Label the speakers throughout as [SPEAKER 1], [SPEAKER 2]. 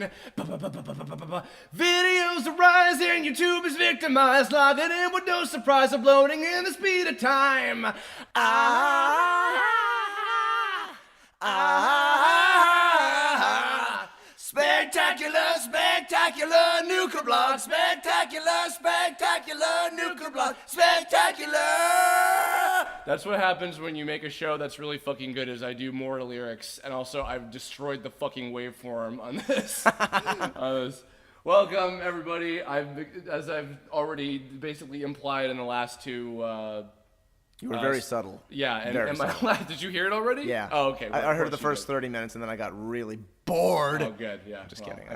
[SPEAKER 1] time. Videos are rising, YouTube is victimized, live it in with no surprise, uploading in the speed of time. Spectacular, spectacular, new Kirblog. Spectacular, spectacular, new Kirblog. Spectacular. That's what happens when you make a show that's really fucking good. Is I do more lyrics, and also I've destroyed the fucking waveform on this. Welcome everybody. As I've already basically implied in the last two.
[SPEAKER 2] You were very subtle.
[SPEAKER 1] Yeah, and did you hear it already?
[SPEAKER 2] Yeah.
[SPEAKER 1] Oh, okay. Well,
[SPEAKER 2] I heard the first 30 minutes, and then I got really bored.
[SPEAKER 1] Oh, good. Yeah.
[SPEAKER 2] Just kidding.
[SPEAKER 1] I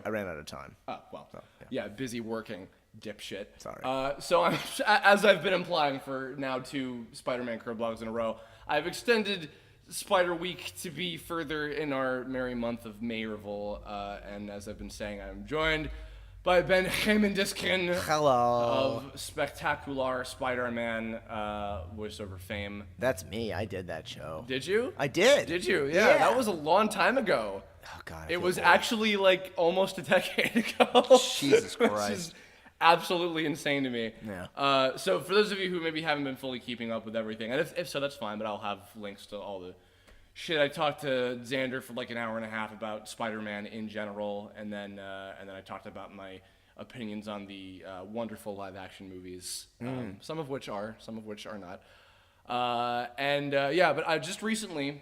[SPEAKER 2] ran out of time.
[SPEAKER 1] Oh, well. So, yeah, busy working, dipshit.
[SPEAKER 2] Sorry.
[SPEAKER 1] So as I've been implying for now 2 Spider-Man Kirblogs in a row, I've extended Spider Week to be further in our merry month of Mayerville, and as I've been saying, I'm joined by Ben Hemendiskin of Spectacular Spider-Man voiceover fame.
[SPEAKER 2] That's me. I did that show.
[SPEAKER 1] Did you?
[SPEAKER 2] I did.
[SPEAKER 1] Did you? Yeah, that was a long time ago.
[SPEAKER 2] Oh, God.
[SPEAKER 1] It was actually like almost a decade ago.
[SPEAKER 2] Jesus Christ.
[SPEAKER 1] Which is absolutely insane to me.
[SPEAKER 2] Yeah.
[SPEAKER 1] So for those of you who maybe haven't been fully keeping up with everything, and if so, that's fine, but I'll have links to all the shit. I talked to Xander for like an hour and a half about Spider-Man in general, and then I talked about my opinions on the wonderful live-action movies, some of which are not. But I just recently,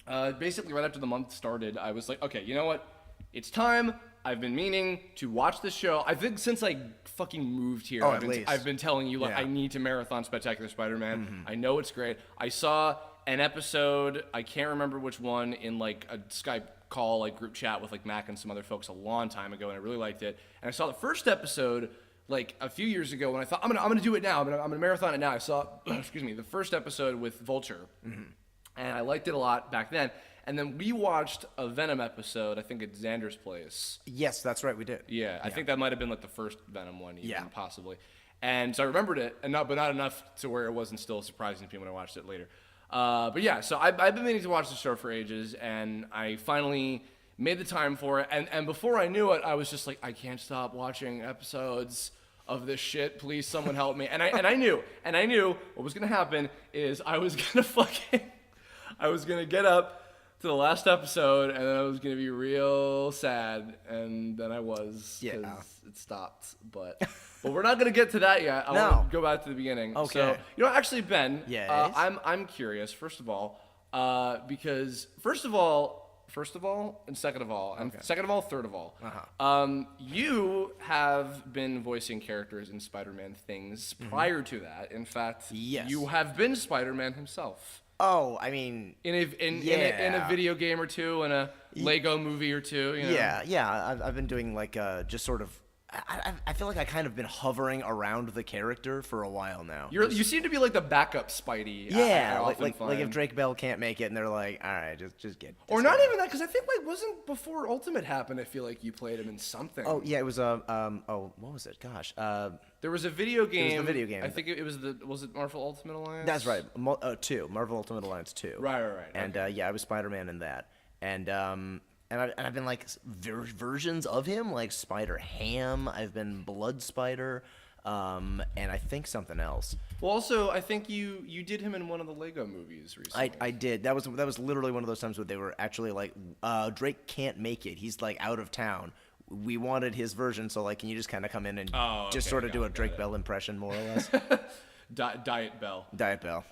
[SPEAKER 1] basically right after the month started, I was like, okay, you know what? It's time. I've been meaning to watch this show. I think since I fucking moved here, I've been telling you, like, I need to marathon Spectacular Spider-Man. Mm-hmm. I know it's great. I saw an episode, I can't remember which one, in like a Skype call, like group chat with like Mac and some other folks a long time ago, and I really liked it. And I saw the first episode like a few years ago, and I thought I'm gonna do it now. I'm gonna marathon it now. I saw the first episode with Vulture, and I liked it a lot back then. And then we watched a Venom episode, I think at Xander's place.
[SPEAKER 2] Yes, that's right, we did.
[SPEAKER 1] Yeah, I think that might have been like the first Venom one, even, possibly. And so I remembered it, but not enough to where it wasn't still surprising to me when I watched it later. So I've been meaning to watch the show for ages, and I finally made the time for it. And before I knew it, I was just like, I can't stop watching episodes of this shit. Please, someone help me. And I knew what was gonna happen is I was gonna get up to the last episode, and then I was gonna be real sad, and then I was, because it stopped. But we're not gonna get to that yet. I want to go back to the beginning.
[SPEAKER 2] Okay.
[SPEAKER 1] So actually, Ben, I'm curious. First of all, because first of all, and second of all, and second of all, third of all, you have been voicing characters in Spider-Man things prior to that. In fact, you have been Spider-Man himself.
[SPEAKER 2] Oh, I mean,
[SPEAKER 1] in a video game or two, in a Lego movie or two. You know?
[SPEAKER 2] Yeah. I've been doing like just sort of. I feel like I kind of been hovering around the character for a while now.
[SPEAKER 1] You seem to be like the backup Spidey.
[SPEAKER 2] Yeah, like if Drake Bell can't make it, and they're like, all right, just get.
[SPEAKER 1] Or not even that, because I think like wasn't before Ultimate happened. I feel like you played him in something.
[SPEAKER 2] Oh yeah, it was what was it? Gosh.
[SPEAKER 1] There was a video game.
[SPEAKER 2] It was the video game.
[SPEAKER 1] I think it was it Marvel Ultimate Alliance?
[SPEAKER 2] That's right. 2, Marvel Ultimate Alliance 2.
[SPEAKER 1] Right.
[SPEAKER 2] And I was Spider-Man in that, and I've been like versions of him, like Spider-Ham. I've been Blood Spider, and I think something else.
[SPEAKER 1] Well, also I think you did him in one of the Lego movies recently.
[SPEAKER 2] I did. That was literally one of those times where they were actually like, Drake can't make it. He's like out of town. We wanted his version, so like, can you just kind of come in and just sort of do a Drake Bell impression, more or less?
[SPEAKER 1] Diet Bell.
[SPEAKER 2] Diet Bell.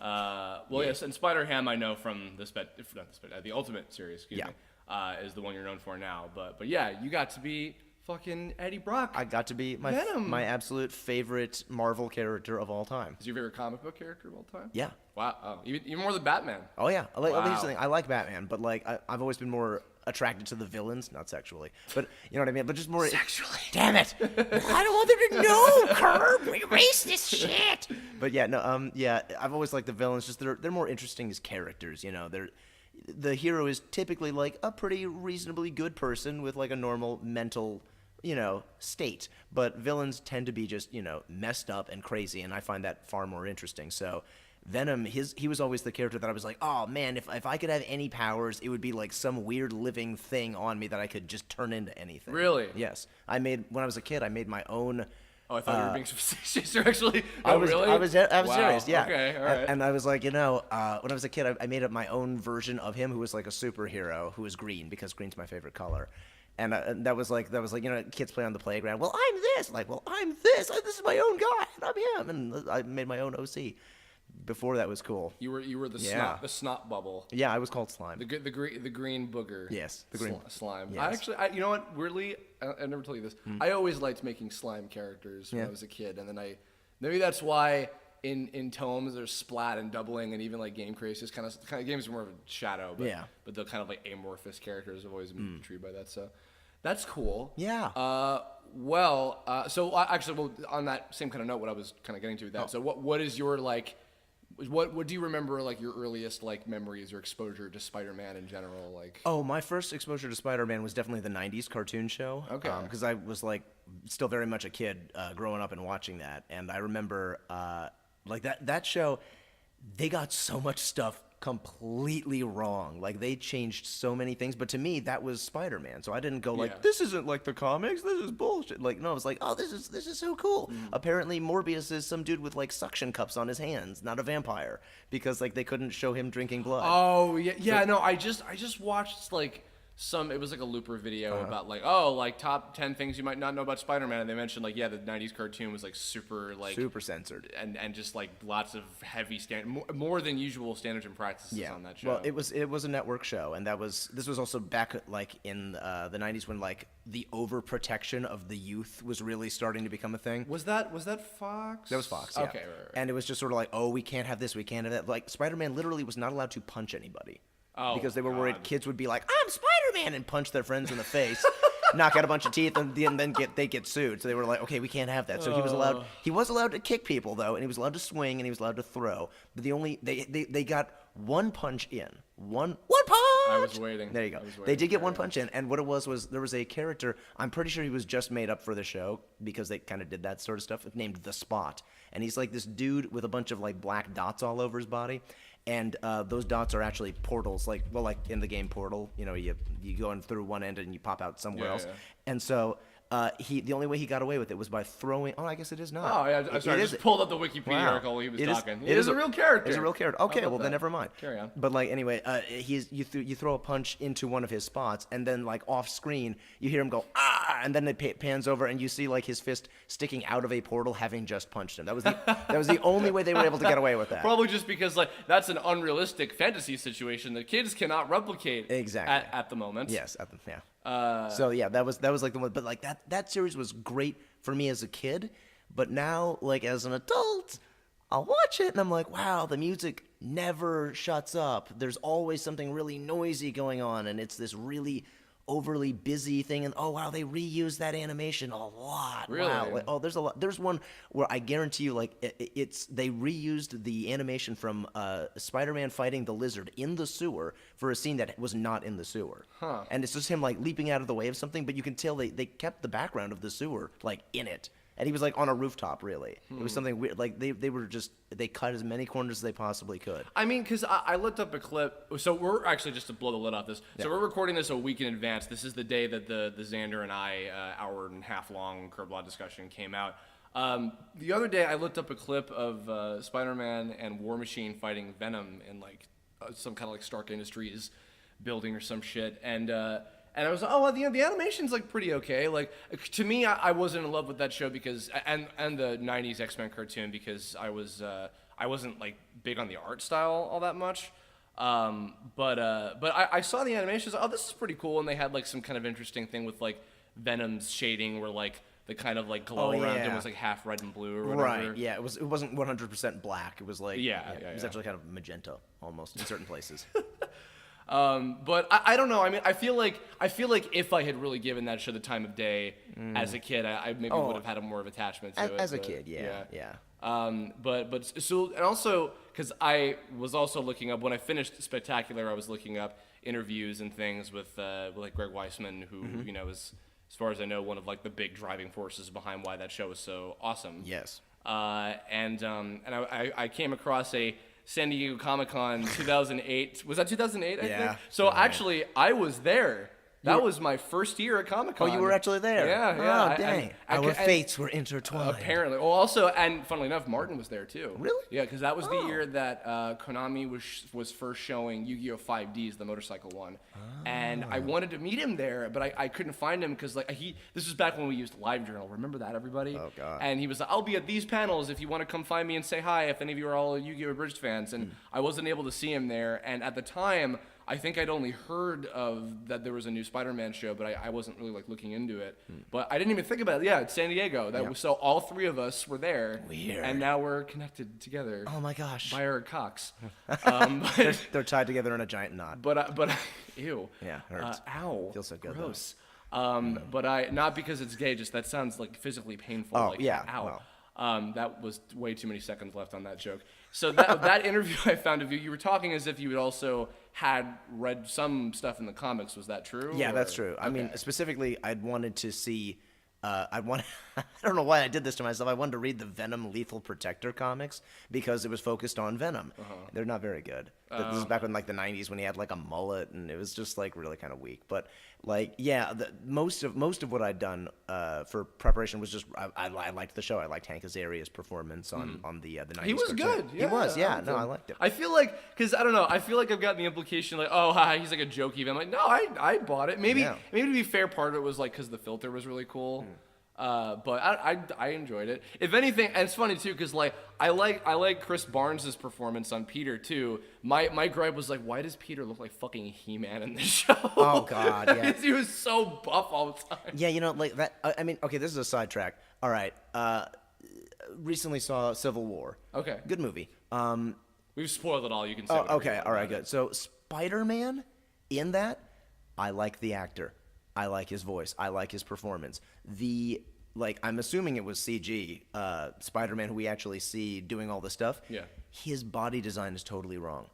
[SPEAKER 1] Yes, and Spider-Ham I know from the Ultimate series. Excuse me. Is the one you're known for now, but yeah, you got to be fucking Eddie Brock.
[SPEAKER 2] I got to be my absolute favorite Marvel character of all time.
[SPEAKER 1] Is your favorite comic book character of all time?
[SPEAKER 2] Yeah.
[SPEAKER 1] Wow. Oh, even more than Batman.
[SPEAKER 2] Oh yeah. Here's the thing. I like Batman, but like I've always been more attracted to the villains, not sexually, but you know what I mean. But just more
[SPEAKER 1] sexually.
[SPEAKER 2] Damn it! I don't want them to know, Curb. Erase this shit. But yeah, no. Yeah, I've always liked the villains. Just they're more interesting as characters. You know, the hero is typically like a pretty reasonably good person with like a normal mental, state. But villains tend to be just, messed up and crazy, and I find that far more interesting. So Venom, he was always the character that I was like, oh man, if I could have any powers, it would be like some weird living thing on me that I could just turn into anything.
[SPEAKER 1] Really?
[SPEAKER 2] Yes. When I was a kid, I made my own.
[SPEAKER 1] Oh, I thought you were being facetious. You're actually.
[SPEAKER 2] Really? I was
[SPEAKER 1] Wow.
[SPEAKER 2] serious. Yeah.
[SPEAKER 1] Okay. All right.
[SPEAKER 2] And I was like, when I was a kid, I made up my own version of him, who was like a superhero, who was green because green's my favorite color. And that was like kids play on the playground. Well, I'm this. Like, well, I'm this. This is my own guy, and I'm him. And I made my own OC. Before that was cool.
[SPEAKER 1] You were the snot bubble.
[SPEAKER 2] Yeah, I was called Slime.
[SPEAKER 1] The green booger.
[SPEAKER 2] Yes, the green
[SPEAKER 1] slime.
[SPEAKER 2] Yes.
[SPEAKER 1] You know what? Weirdly, I never told you this. I always liked making slime characters when I was a kid, and then maybe that's why in tomes there's splat and doubling, and even like Game Craze kind of games are more of a shadow. But the kind of like amorphous characters have always been intrigued by that. So that's cool.
[SPEAKER 2] Yeah.
[SPEAKER 1] Actually, on that same kind of note, what I was kind of getting to with that. So what is your like? What do you remember, like, your earliest, like, memories or exposure to Spider-Man in general? Like,
[SPEAKER 2] oh, my first exposure to Spider-Man was definitely the 90s cartoon show.
[SPEAKER 1] Okay.
[SPEAKER 2] Because I was, like, still very much a kid growing up and watching that. And I remember, like, that show, they got so much stuff completely wrong. Like, they changed so many things. But to me, that was Spider-Man. So I didn't go like, this isn't like the comics. This is bullshit. Like, no, I was like, oh, this is so cool. Apparently, Morbius is some dude with, like, suction cups on his hands, not a vampire. Because, like, they couldn't show him drinking blood.
[SPEAKER 1] Oh, yeah. No, I just watched, like, it was like a Looper video about like top 10 things you might not know about Spider-Man, and they mentioned like the 90s cartoon was like super
[SPEAKER 2] censored
[SPEAKER 1] and just like lots of heavy more than usual standards and practices on that show.
[SPEAKER 2] Well, it was a network show, and this was also back like in the 90s when like the overprotection of the youth was really starting to become a thing.
[SPEAKER 1] Was that Fox?
[SPEAKER 2] That was Fox. Yeah.
[SPEAKER 1] Okay, right.
[SPEAKER 2] And it was just sort of like, oh, we can't have this, we can't have that. Like Spider-Man literally was not allowed to punch anybody.
[SPEAKER 1] Oh,
[SPEAKER 2] because they were worried kids would be like, I'm Spider-Man, and punch their friends in the face, knock out a bunch of teeth, and then they get sued. So they were like, okay, we can't have that. So he was allowed to kick people though, and he was allowed to swing, and he was allowed to throw. But they got one punch in. One punch!
[SPEAKER 1] I was waiting.
[SPEAKER 2] There you go. They did get one punch in, and what it was there was a character, I'm pretty sure he was just made up for the show, because they kind of did that sort of stuff, named The Spot. And he's like this dude with a bunch of like black dots all over his body. And those dots are actually portals, like in the game Portal, you go in through one end and you pop out somewhere else. Yeah. And so the only way he got away with it was by throwing. Oh, I guess it is not.
[SPEAKER 1] Oh, yeah. I'm sorry. I just pulled up the Wikipedia article while he was talking. It is a real character.
[SPEAKER 2] It's a real character. Okay, well then never mind.
[SPEAKER 1] Carry on.
[SPEAKER 2] But like anyway, you throw a punch into one of his spots, and then like off screen you hear him go and then it pans over and you see like his fist sticking out of a portal, having just punched him. That was the only way they were able to get away with that.
[SPEAKER 1] Probably just because like that's an unrealistic fantasy situation that kids cannot replicate.
[SPEAKER 2] Exactly.
[SPEAKER 1] At the moment.
[SPEAKER 2] Yes. So yeah, that was like the one. But like that series was great for me as a kid. But now, like as an adult, I'll watch it and I'm like, wow, the music never shuts up. There's always something really noisy going on, and it's this really overly busy thing. And oh wow, they reused that animation a lot.
[SPEAKER 1] Really?
[SPEAKER 2] Wow. Like, oh, there's a lot. There's one where I guarantee you, like they reused the animation from Spider-Man fighting the lizard in the sewer for a scene that was not in the sewer.
[SPEAKER 1] Huh.
[SPEAKER 2] And it's just him like leaping out of the way of something, but you can tell they kept the background of the sewer like in it. And he was like on a rooftop, really. It was something weird. Like they cut as many corners as they possibly could.
[SPEAKER 1] I mean, because I looked up a clip. So we're actually, just to blow the lid off this.
[SPEAKER 2] Yeah.
[SPEAKER 1] So we're recording this a week in advance. This is the day that the Xander and I hour and a half long Kirblog discussion came out. The other day I looked up a clip of Spider-Man and War Machine fighting Venom in like some kind of like Stark Industries building or some shit. And I was like, oh, well, the animation's like pretty okay. Like to me, I wasn't in love with that show because and the '90s X-Men cartoon because I wasn't like big on the art style all that much. But I saw the animations. Oh, this is pretty cool, and they had like some kind of interesting thing with like Venom's shading, where like the kind of like glow around him was like half red and blue or whatever.
[SPEAKER 2] Right. Yeah. It wasn't 100% black. It was like it was actually kind of magenta almost in certain places.
[SPEAKER 1] But I don't know. I mean, I feel like if I had really given that show the time of day as a kid, I maybe would have had more of attachment to it.
[SPEAKER 2] As a kid, yeah.
[SPEAKER 1] But so, and also because I was also looking up when I finished Spectacular, I was looking up interviews and things with like Greg Weisman, who is, as far as I know, one of like the big driving forces behind why that show was so awesome.
[SPEAKER 2] Yes.
[SPEAKER 1] And I came across a San Diego Comic-Con 2008. Was that 2008, I think?
[SPEAKER 2] Yeah.
[SPEAKER 1] So actually, I was there. That was my first year at Comic-Con.
[SPEAKER 2] Oh, you were actually there?
[SPEAKER 1] Yeah.
[SPEAKER 2] Oh, dang. Our fates were intertwined.
[SPEAKER 1] Apparently. Well, also, and funnily enough, Martin was there too.
[SPEAKER 2] Really?
[SPEAKER 1] Yeah, because that was the year that Konami was first showing Yu-Gi-Oh! 5Ds, the motorcycle one. And I wanted to meet him there, but I couldn't find him because this was back when we used LiveJournal. Remember that, everybody?
[SPEAKER 2] Oh, God.
[SPEAKER 1] And he was like, I'll be at these panels if you want to come find me and say hi, if any of you are all Yu-Gi-Oh! Abridged fans. And I wasn't able to see him there. And at the time, I think I'd only heard of that there was a new Spider-Man show, but I wasn't really looking into it. But I didn't even think about it. Yeah, it's San Diego. So all three of us were there.
[SPEAKER 2] Weird.
[SPEAKER 1] And now we're connected together.
[SPEAKER 2] Oh my gosh.
[SPEAKER 1] By our cocks.
[SPEAKER 2] They're tied together in a giant knot.
[SPEAKER 1] But ew.
[SPEAKER 2] Yeah, hurts.
[SPEAKER 1] Ow.
[SPEAKER 2] Feels so good.
[SPEAKER 1] Gross. But not because it's gay. Just that sounds physically painful.
[SPEAKER 2] Oh, yeah.
[SPEAKER 1] Ow.
[SPEAKER 2] Well.
[SPEAKER 1] That was way too many seconds left on that joke. So that interview I found of you, you were talking as if you had also had read some stuff in the comics. Was that true?
[SPEAKER 2] Yeah, that's true. I mean, specifically, I'd wanted to see. I don't know why I did this to myself. I wanted to read the Venom Lethal Protector comics because it was focused on Venom. They're not very good. This is back in the 90s when he had a mullet and it was just really kind of weak. But most of what I'd done for preparation was just I liked the show. I liked Hank Azaria's performance on the 90s.
[SPEAKER 1] He was
[SPEAKER 2] cartoon.
[SPEAKER 1] good. Yeah,
[SPEAKER 2] he was. Yeah, no, I liked it.
[SPEAKER 1] I feel because I don't know. I feel like I've gotten the implication oh, hi, he's a joke even. I'm like, no, I bought it. Maybe to be fair, part of it was because the filter was really cool. But I enjoyed it. If anything, and it's funny too, because I like Chris Barnes' performance on Peter too. My gripe was why does Peter look like fucking He-Man in this show?
[SPEAKER 2] Oh God, yeah.
[SPEAKER 1] He was so buff all the time.
[SPEAKER 2] Yeah, that. I mean, okay, this is a sidetrack. All right, recently saw Civil War.
[SPEAKER 1] Okay,
[SPEAKER 2] good movie.
[SPEAKER 1] We've spoiled it all. You can say.
[SPEAKER 2] Oh, okay, all right, good. So Spider-Man in that, I like the actor. I like his voice. I like his performance. I'm assuming it was CG, Spider-Man, who we actually see doing all this stuff.
[SPEAKER 1] Yeah.
[SPEAKER 2] His body design is totally wrong.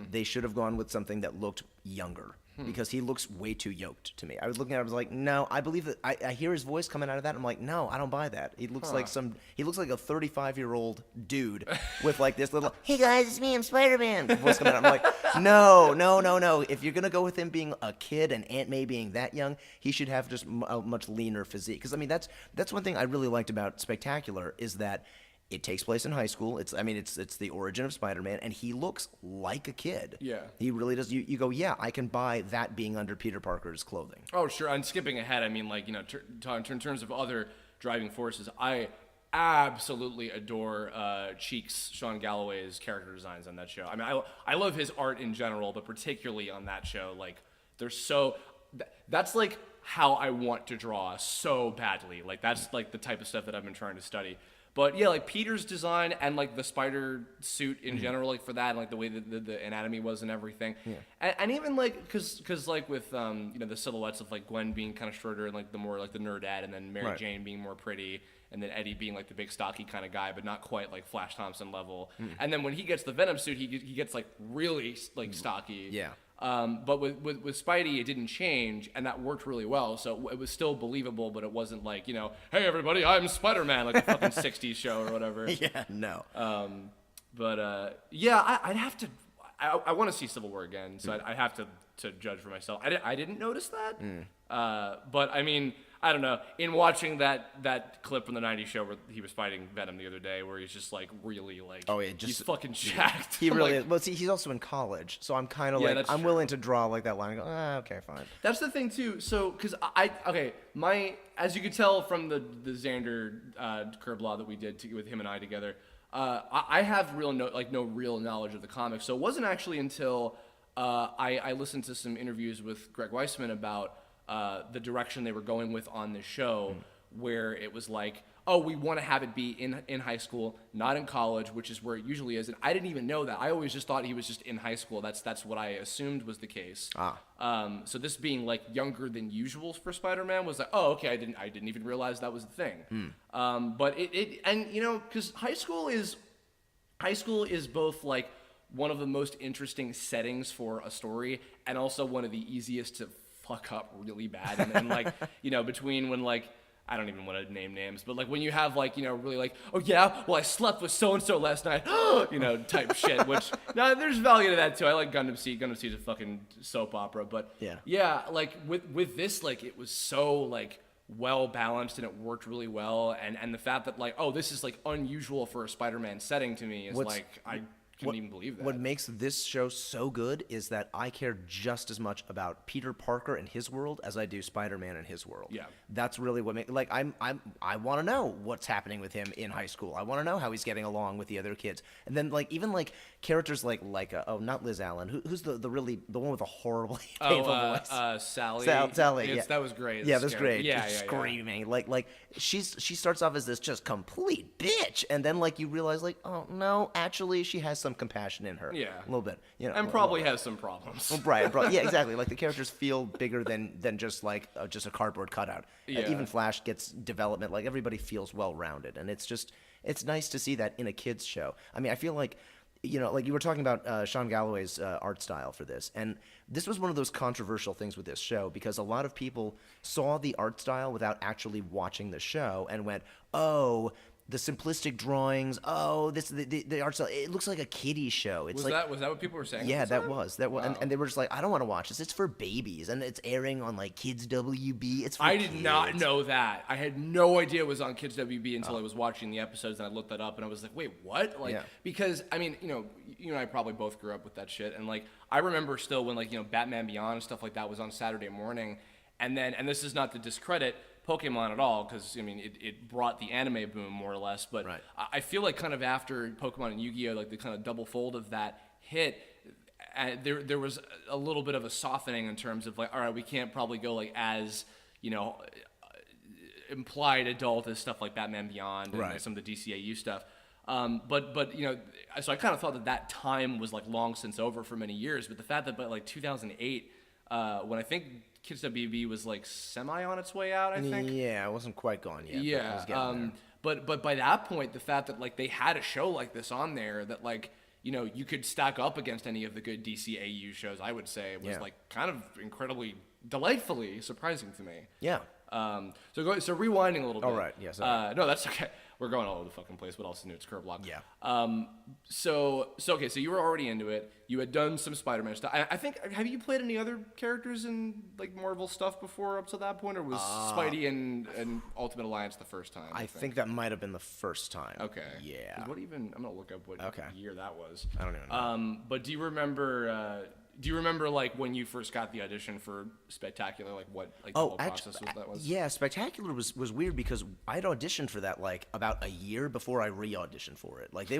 [SPEAKER 2] They should have gone with something that looked younger because he looks way too yoked to me. I was looking at it, I was like, no, I believe that. I hear his voice coming out of that. I'm like, no, I don't buy that. He looks like he looks like a 35-year-old dude with this little, hey guys, it's me, I'm Spider-Man voice coming out. I'm like, no. If you're going to go with him being a kid and Aunt May being that young, he should have just a much leaner physique. Because, I mean, that's one thing I really liked about Spectacular is that it takes place in high school. It's the origin of Spider-Man, and he looks like a kid.
[SPEAKER 1] Yeah.
[SPEAKER 2] He really does. You go, yeah, I can buy that being under Peter Parker's clothing.
[SPEAKER 1] Oh, sure. I'm skipping ahead. I mean, in terms of other driving forces, I absolutely adore Cheeks, Sean Galloway's character designs on that show. I mean, I love his art in general, but particularly on that show, they're so. That's how I want to draw so badly. That's the type of stuff that I've been trying to study. But yeah, Peter's design and the spider suit in general, for that, and the way that the anatomy was and everything, and even because with the silhouettes of Gwen being kind of shorter and the more the nerdette, and then Mary Jane being more pretty, and then Eddie being the big stocky kind of guy, but not quite Flash Thompson level. And then when he gets the Venom suit, he gets really stocky. Yeah. But with Spidey, it didn't change, and that worked really well. So it was still believable, but it wasn't hey everybody, I'm Spider-Man, a fucking '60s show or whatever.
[SPEAKER 2] Yeah, no.
[SPEAKER 1] I'd have to. I want to see Civil War again, so I'd have to judge for myself. I didn't notice that, but I mean, I don't know. In watching that clip from the '90s show where he was fighting Venom the other day, where he's just really he's fucking jacked.
[SPEAKER 2] He really is. Well, see, he's also in college, so I'm kind of I'm willing to draw that line. And go, okay, fine.
[SPEAKER 1] That's the thing too. So, because as you could tell from the Xander Kirblog that we did with him and I together, I have no real knowledge of the comics. So it wasn't actually until I listened to some interviews with Greg Weisman about the direction they were going with on this show, where it was we want to have it be in high school, not in college, which is where it usually is. And I didn't even know that. I always just thought he was just in high school. That's what I assumed was the case. So this being younger than usual for Spider-Man was okay, I didn't even realize that was the thing. But because high school is both one of the most interesting settings for a story, and also one of the easiest to fuck up really bad. And between when I don't even want to name names, but like when you have like, you know, really like, oh yeah, well I slept with so and so last night, you know, type shit. Which now there's value to that too. I like Gundam Seed. Gundam Seed's a fucking soap opera, but yeah, like with this, like it was so like well balanced and it worked really well, and the fact that like, oh, this is like unusual for a Spider-Man setting to me is like I couldn't even believe that.
[SPEAKER 2] What makes this show so good is that I care just as much about Peter Parker and his world as I do Spider-Man and his world.
[SPEAKER 1] Yeah,
[SPEAKER 2] that's really what makes like I want to know what's happening with him in high school. I want to know how he's getting along with the other kids. And then like even like characters like not Liz Allen, who's the one with a horribly painful voice.
[SPEAKER 1] Sally.
[SPEAKER 2] Sally.
[SPEAKER 1] That was great.
[SPEAKER 2] Yeah, that's great.
[SPEAKER 1] Yeah,
[SPEAKER 2] screaming like she starts off as this just complete bitch, and then like you realize like, oh no, actually she has some compassion in her.
[SPEAKER 1] Yeah,
[SPEAKER 2] a little bit. You know,
[SPEAKER 1] and probably has some problems.
[SPEAKER 2] Right. Yeah, exactly. Like the characters feel bigger than just like just a cardboard cutout.
[SPEAKER 1] Yeah.
[SPEAKER 2] Even Flash gets development. Like everybody feels well rounded, and it's nice to see that in a kids show. I mean, I feel like, you know, like you were talking about Sean Galloway's art style for this, and this was one of those controversial things with this show because a lot of people saw the art style without actually watching the show and went, oh, the simplistic drawings. Oh, the art style. It looks like a kiddie show. It's
[SPEAKER 1] was that what people were saying?
[SPEAKER 2] Yeah, that was. Wow. And they were just like, I don't want to watch this. It's for babies, and it's airing on like Kids WB. It's for
[SPEAKER 1] I
[SPEAKER 2] kids.
[SPEAKER 1] did not know that. I had no idea it was on Kids WB until I was watching the episodes, and I looked that up, and I was like, wait, what? Like, because I mean, you know, you and I probably both grew up with that shit, and like I remember still when like, you know, Batman Beyond and stuff like that was on Saturday morning, and this is not to discredit Pokemon at all, because I mean it brought the anime boom more or less, but I feel like kind of after Pokemon and Yu-Gi-Oh, like the kind of double fold of that hit, there was a little bit of a softening in terms of like, all right, we can't probably go like as, you know, implied adult as stuff like Batman Beyond and like some of the DCAU stuff. But you know, so I kind of thought that time was like long since over for many years, but the fact that by like 2008, when I think Kids WB was like semi on its way out, I think.
[SPEAKER 2] Yeah, it wasn't quite gone yet.
[SPEAKER 1] Yeah. But by that point, the fact that like they had a show like this on there that like, you know, you could stack up against any of the good DCAU shows, I would say was like kind of incredibly, delightfully surprising to me.
[SPEAKER 2] Yeah.
[SPEAKER 1] So rewinding a little bit.
[SPEAKER 2] All right. Yes.
[SPEAKER 1] No, that's okay. We're going all over the fucking place. What else is new? It's Kirblog.
[SPEAKER 2] Yeah.
[SPEAKER 1] So okay. So you were already into it. You had done some Spider-Man stuff. I think. Have you played any other characters in like Marvel stuff before up to that point, or was Spidey and Ultimate Alliance the first time?
[SPEAKER 2] I think that might have been the first time.
[SPEAKER 1] Okay.
[SPEAKER 2] Yeah.
[SPEAKER 1] What even? I'm gonna look up what year that was.
[SPEAKER 2] I don't even know.
[SPEAKER 1] But do you remember? Like when you first got the audition for Spectacular, like what like the whole process that was?
[SPEAKER 2] Yeah, Spectacular was weird because I'd auditioned for that like about a year before I re-auditioned for it. Like they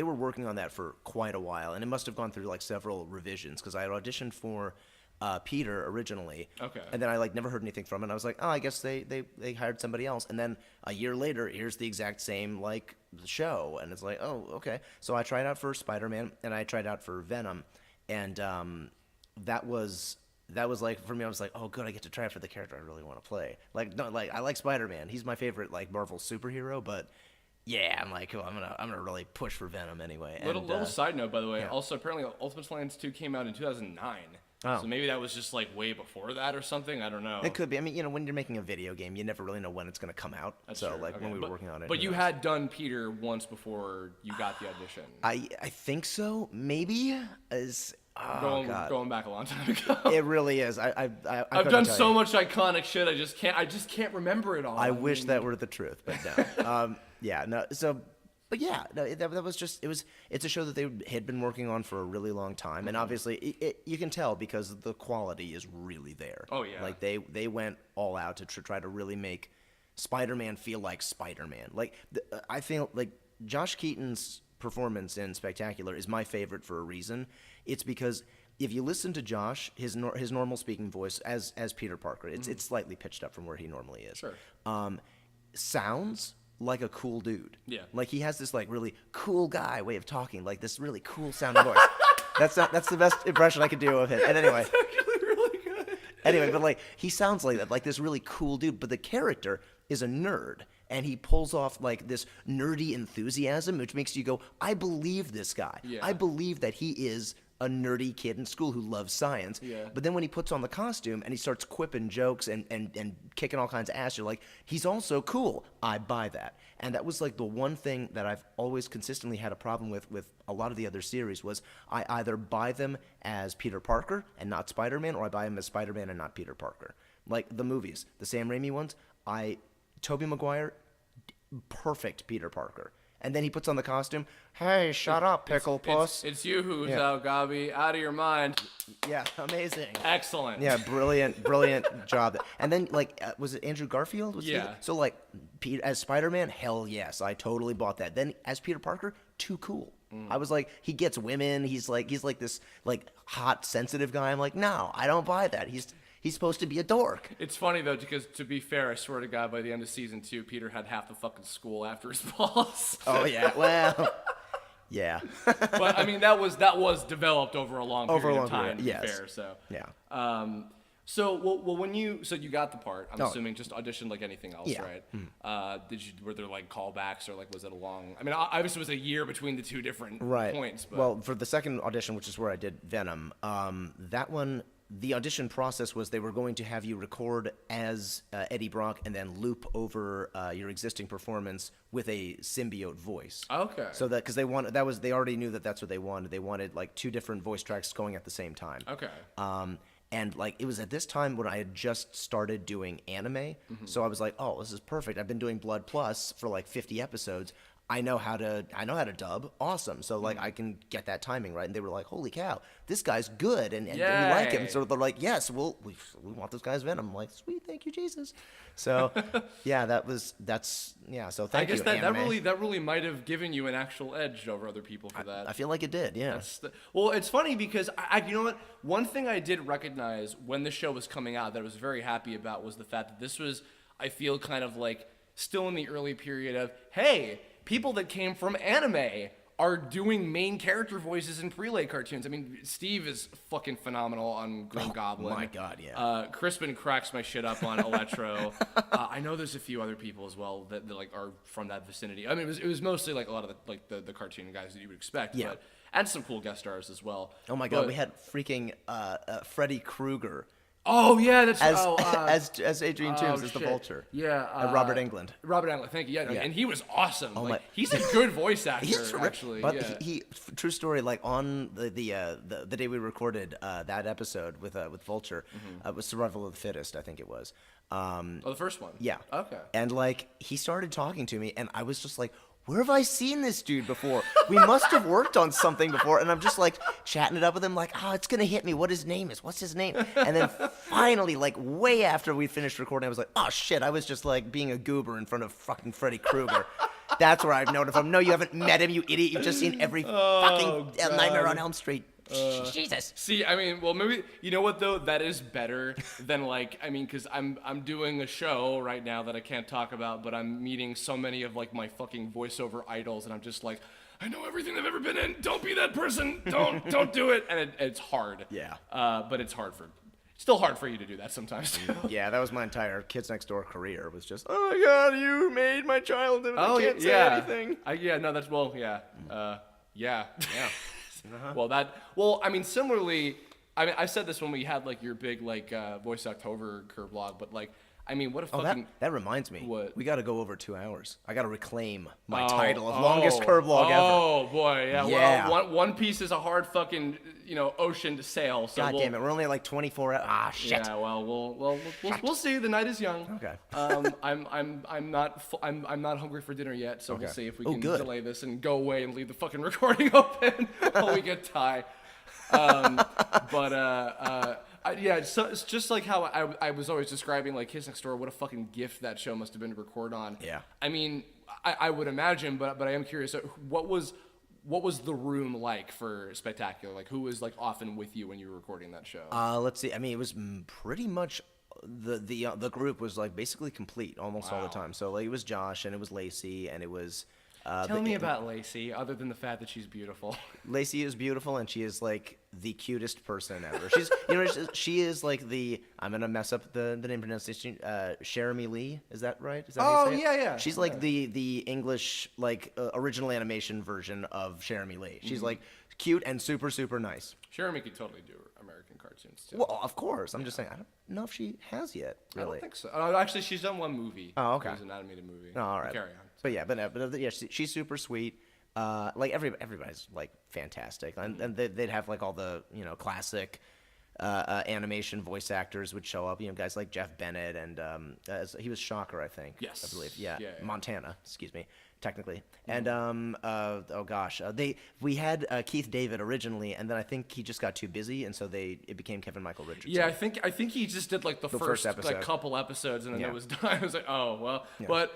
[SPEAKER 2] were working on that for quite a while, and it must have gone through like several revisions because I had auditioned for Peter originally.
[SPEAKER 1] Okay.
[SPEAKER 2] And then I like never heard anything from it. And I was like, oh, I guess they hired somebody else. And then a year later, here's the exact same like show, and it's like, oh, okay. So I tried out for Spider-Man and I tried out for Venom. And that was like for me. I was like, oh, good, I get to try out for the character I really want to play. Like, no, like I like Spider-Man. He's my favorite like Marvel superhero. But yeah, I'm like, oh, I'm gonna really push for Venom anyway.
[SPEAKER 1] Little side note, by the way. Yeah. Also, apparently, Ultimate Alliance 2 came out in 2009. Oh. So maybe that was just like way before that or something. I don't know.
[SPEAKER 2] It could be. I mean, you know, when you're making a video game, you never really know when it's going to come out.
[SPEAKER 1] That's
[SPEAKER 2] so
[SPEAKER 1] true.
[SPEAKER 2] Like when we were working on it.
[SPEAKER 1] But you had done Peter once before you got the audition.
[SPEAKER 2] I think so. Maybe
[SPEAKER 1] going back a long time ago.
[SPEAKER 2] It really is. I've
[SPEAKER 1] done so much iconic shit. I just can't remember it all.
[SPEAKER 2] I wish that were the truth, but no. Yeah, no. So. But yeah, no, that was just it's a show that they had been working on for a really long time, and obviously you can tell because the quality is really there.
[SPEAKER 1] Oh yeah,
[SPEAKER 2] like they went all out to try to really make Spider-Man feel like Spider-Man. Like I feel like Josh Keaton's performance in Spectacular is my favorite for a reason. It's because if you listen to Josh, his normal speaking voice as Peter Parker, it's slightly pitched up from where he normally is.
[SPEAKER 1] Sure.
[SPEAKER 2] Sounds like a cool dude.
[SPEAKER 1] Yeah.
[SPEAKER 2] Like he has this like really cool guy way of talking, like this really cool sounding voice. That's the best impression I could do of him. And anyway.
[SPEAKER 1] That's actually really good.
[SPEAKER 2] Anyway, but like he sounds like that, like this really cool dude, but the character is a nerd. And he pulls off like this nerdy enthusiasm, which makes you go, I believe this guy.
[SPEAKER 1] Yeah.
[SPEAKER 2] I believe that he is a nerdy kid in school who loves science.
[SPEAKER 1] Yeah.
[SPEAKER 2] But then when he puts on the costume and he starts quipping jokes and kicking all kinds of ass, you're like, he's also cool. I buy that. And that was like the one thing that I've always consistently had a problem with a lot of the other series was I either buy them as Peter Parker and not Spider-Man, or I buy them as Spider-Man and not Peter Parker. Like the movies, the Sam Raimi ones, Tobey Maguire, perfect Peter Parker. And then he puts on the costume. Hey, shut up, pickle puss.
[SPEAKER 1] It's you who's out, Gabi, out of your mind.
[SPEAKER 2] Yeah, amazing.
[SPEAKER 1] Excellent.
[SPEAKER 2] Yeah, brilliant job. And then, like, was it Andrew Garfield? So, like, as Spider-Man, hell yes, I totally bought that. Then as Peter Parker, too cool. I was like, he gets women. He's like this like hot, sensitive guy. I'm like, no, I don't buy that. He's supposed to be a dork.
[SPEAKER 1] It's funny, though, because to be fair, I swear to God, by the end of season 2, Peter had half the fucking school after his balls.
[SPEAKER 2] Oh, yeah. Well, yeah.
[SPEAKER 1] But, I mean, that was developed over a long period of time, to be fair. So,
[SPEAKER 2] yeah.
[SPEAKER 1] Well, when you got the part, I'm assuming just auditioned like anything else, right? Were there like callbacks, or like was it a long? I mean, obviously it was a year between the two different points. But.
[SPEAKER 2] Well, for the second audition, which is where I did Venom, that one, the audition process was they were going to have you record as Eddie Brock and then loop over your existing performance with a symbiote voice.
[SPEAKER 1] Okay.
[SPEAKER 2] So that because they already knew that's what they wanted. They wanted like 2 different voice tracks going at the same time.
[SPEAKER 1] Okay.
[SPEAKER 2] And like it was at this time when I had just started doing anime, so I was like, "Oh, this is perfect. I've been doing Blood Plus for like 50 episodes. I know how to dub. Awesome. So like I can get that timing right." And they were like, "Holy cow, this guy's good, and we like him." So they're like, "Yes, we want this guy's Venom." I'm like, "Sweet, thank you, Jesus." So yeah, So thank you.
[SPEAKER 1] I guess that really might have given you an actual edge over other people for that.
[SPEAKER 2] I feel like it did. Yeah.
[SPEAKER 1] Well, it's funny because you know what? One thing I did recognize when the show was coming out that I was very happy about was the fact that this was, I feel, kind of like still in the early period of, hey, people that came from anime are doing main character voices in prelay cartoons. I mean, Steve is fucking phenomenal on Green Goblin.
[SPEAKER 2] My God, yeah.
[SPEAKER 1] Crispin cracks my shit up on Electro. I know there's a few other people as well that like are from that vicinity. I mean, it was mostly like a lot of the cartoon guys that you would expect.
[SPEAKER 2] Yeah.
[SPEAKER 1] And some cool guest stars as well.
[SPEAKER 2] Oh my God, we had freaking Freddy Krueger.
[SPEAKER 1] Oh yeah, that's
[SPEAKER 2] as Adrian Toomes as the Vulture.
[SPEAKER 1] Yeah,
[SPEAKER 2] Robert Englund.
[SPEAKER 1] Robert Englund, thank you. Yeah, and he was awesome. He's a good voice actor.
[SPEAKER 2] He's
[SPEAKER 1] actually.
[SPEAKER 2] But he true story. Like on the day we recorded that episode with Vulture, it was Survival of the Fittest, I think it was.
[SPEAKER 1] The first one.
[SPEAKER 2] Yeah.
[SPEAKER 1] Okay.
[SPEAKER 2] And like he started talking to me, and I was just like, where have I seen this dude before? We must have worked on something before. And I'm just like chatting it up with him, like, it's going to hit me what his name is. What's his name? And then finally, like way after we finished recording, I was like, oh shit, I was just like being a goober in front of fucking Freddy Krueger. That's where I've known him. No, you haven't met him, you idiot. You've just seen every fucking Nightmare on Elm Street. Jesus.
[SPEAKER 1] See, I mean, well, maybe you know what though, that is better than like, I mean, because I'm doing a show right now that I can't talk about, but I'm meeting so many of like my fucking voiceover idols, and I'm just like, I know everything they've ever been in. Don't be that person. Don't do it. And it's hard.
[SPEAKER 2] Yeah.
[SPEAKER 1] But it's still hard for you to do that sometimes too.
[SPEAKER 2] Yeah, that was my entire Kids Next Door career. Was just, oh my God, you made my childhood. I can't say anything.
[SPEAKER 1] Yeah. Well, I mean, similarly, I mean, I said this when we had like your big like Voice October Kirblog, but like, I mean, what a fucking.
[SPEAKER 2] That reminds me.
[SPEAKER 1] What?
[SPEAKER 2] We got to go over 2 hours. I got to reclaim my title of longest Kirblog ever.
[SPEAKER 1] Oh boy, yeah. Well, One Piece is a hard fucking ocean to sail. So
[SPEAKER 2] God damn it, we're only at like 24 hours. Ah shit.
[SPEAKER 1] Yeah. Well, we'll see. The night is young.
[SPEAKER 2] Okay.
[SPEAKER 1] I'm not hungry for dinner yet, so we'll see if we can
[SPEAKER 2] good.
[SPEAKER 1] delay this and go away and leave the fucking recording open while we get Thai. So it's just like how I was always describing like Kids Next Door. What a fucking gift that show must have been to record on.
[SPEAKER 2] Yeah.
[SPEAKER 1] I mean, I would imagine, but I am curious. What was the room like for Spectacular? Like, who was like often with you when you were recording that show?
[SPEAKER 2] Let's see. I mean, it was pretty much the group was like basically complete almost all the time. So like it was Josh and it was Lacey and it was
[SPEAKER 1] Tell me about Lacey, other than the fact that she's beautiful.
[SPEAKER 2] Lacey is beautiful, and she is like the cutest person ever. She's, she is like the. I'm gonna mess up the name pronunciation. Jeremy Lee, is that right? Is that how you say it?
[SPEAKER 1] Yeah.
[SPEAKER 2] She's like the English original animation version of Jeremy Lee. She's like cute and super super nice.
[SPEAKER 1] Jeremy could totally do American cartoons too.
[SPEAKER 2] Well, of course. I'm just saying. I don't know if she has yet. Really.
[SPEAKER 1] I don't think so. Actually, she's done one movie.
[SPEAKER 2] Oh, okay.
[SPEAKER 1] It was an animated movie.
[SPEAKER 2] Oh, all right.
[SPEAKER 1] Carry on.
[SPEAKER 2] But yeah, she's super sweet. Like everybody's like fantastic, and they'd have like all the classic animation voice actors would show up. Guys like Jeff Bennett and he was Shocker, I think.
[SPEAKER 1] Yes.
[SPEAKER 2] I believe. Yeah.
[SPEAKER 1] Yeah.
[SPEAKER 2] Montana, excuse me, technically. And we had Keith David originally, and then I think he just got too busy, and so it became Kevin Michael Richardson.
[SPEAKER 1] Yeah, I think he just did like the first
[SPEAKER 2] episode.
[SPEAKER 1] like couple episodes, and then it was done. I was like, oh well.
[SPEAKER 2] Yeah.
[SPEAKER 1] But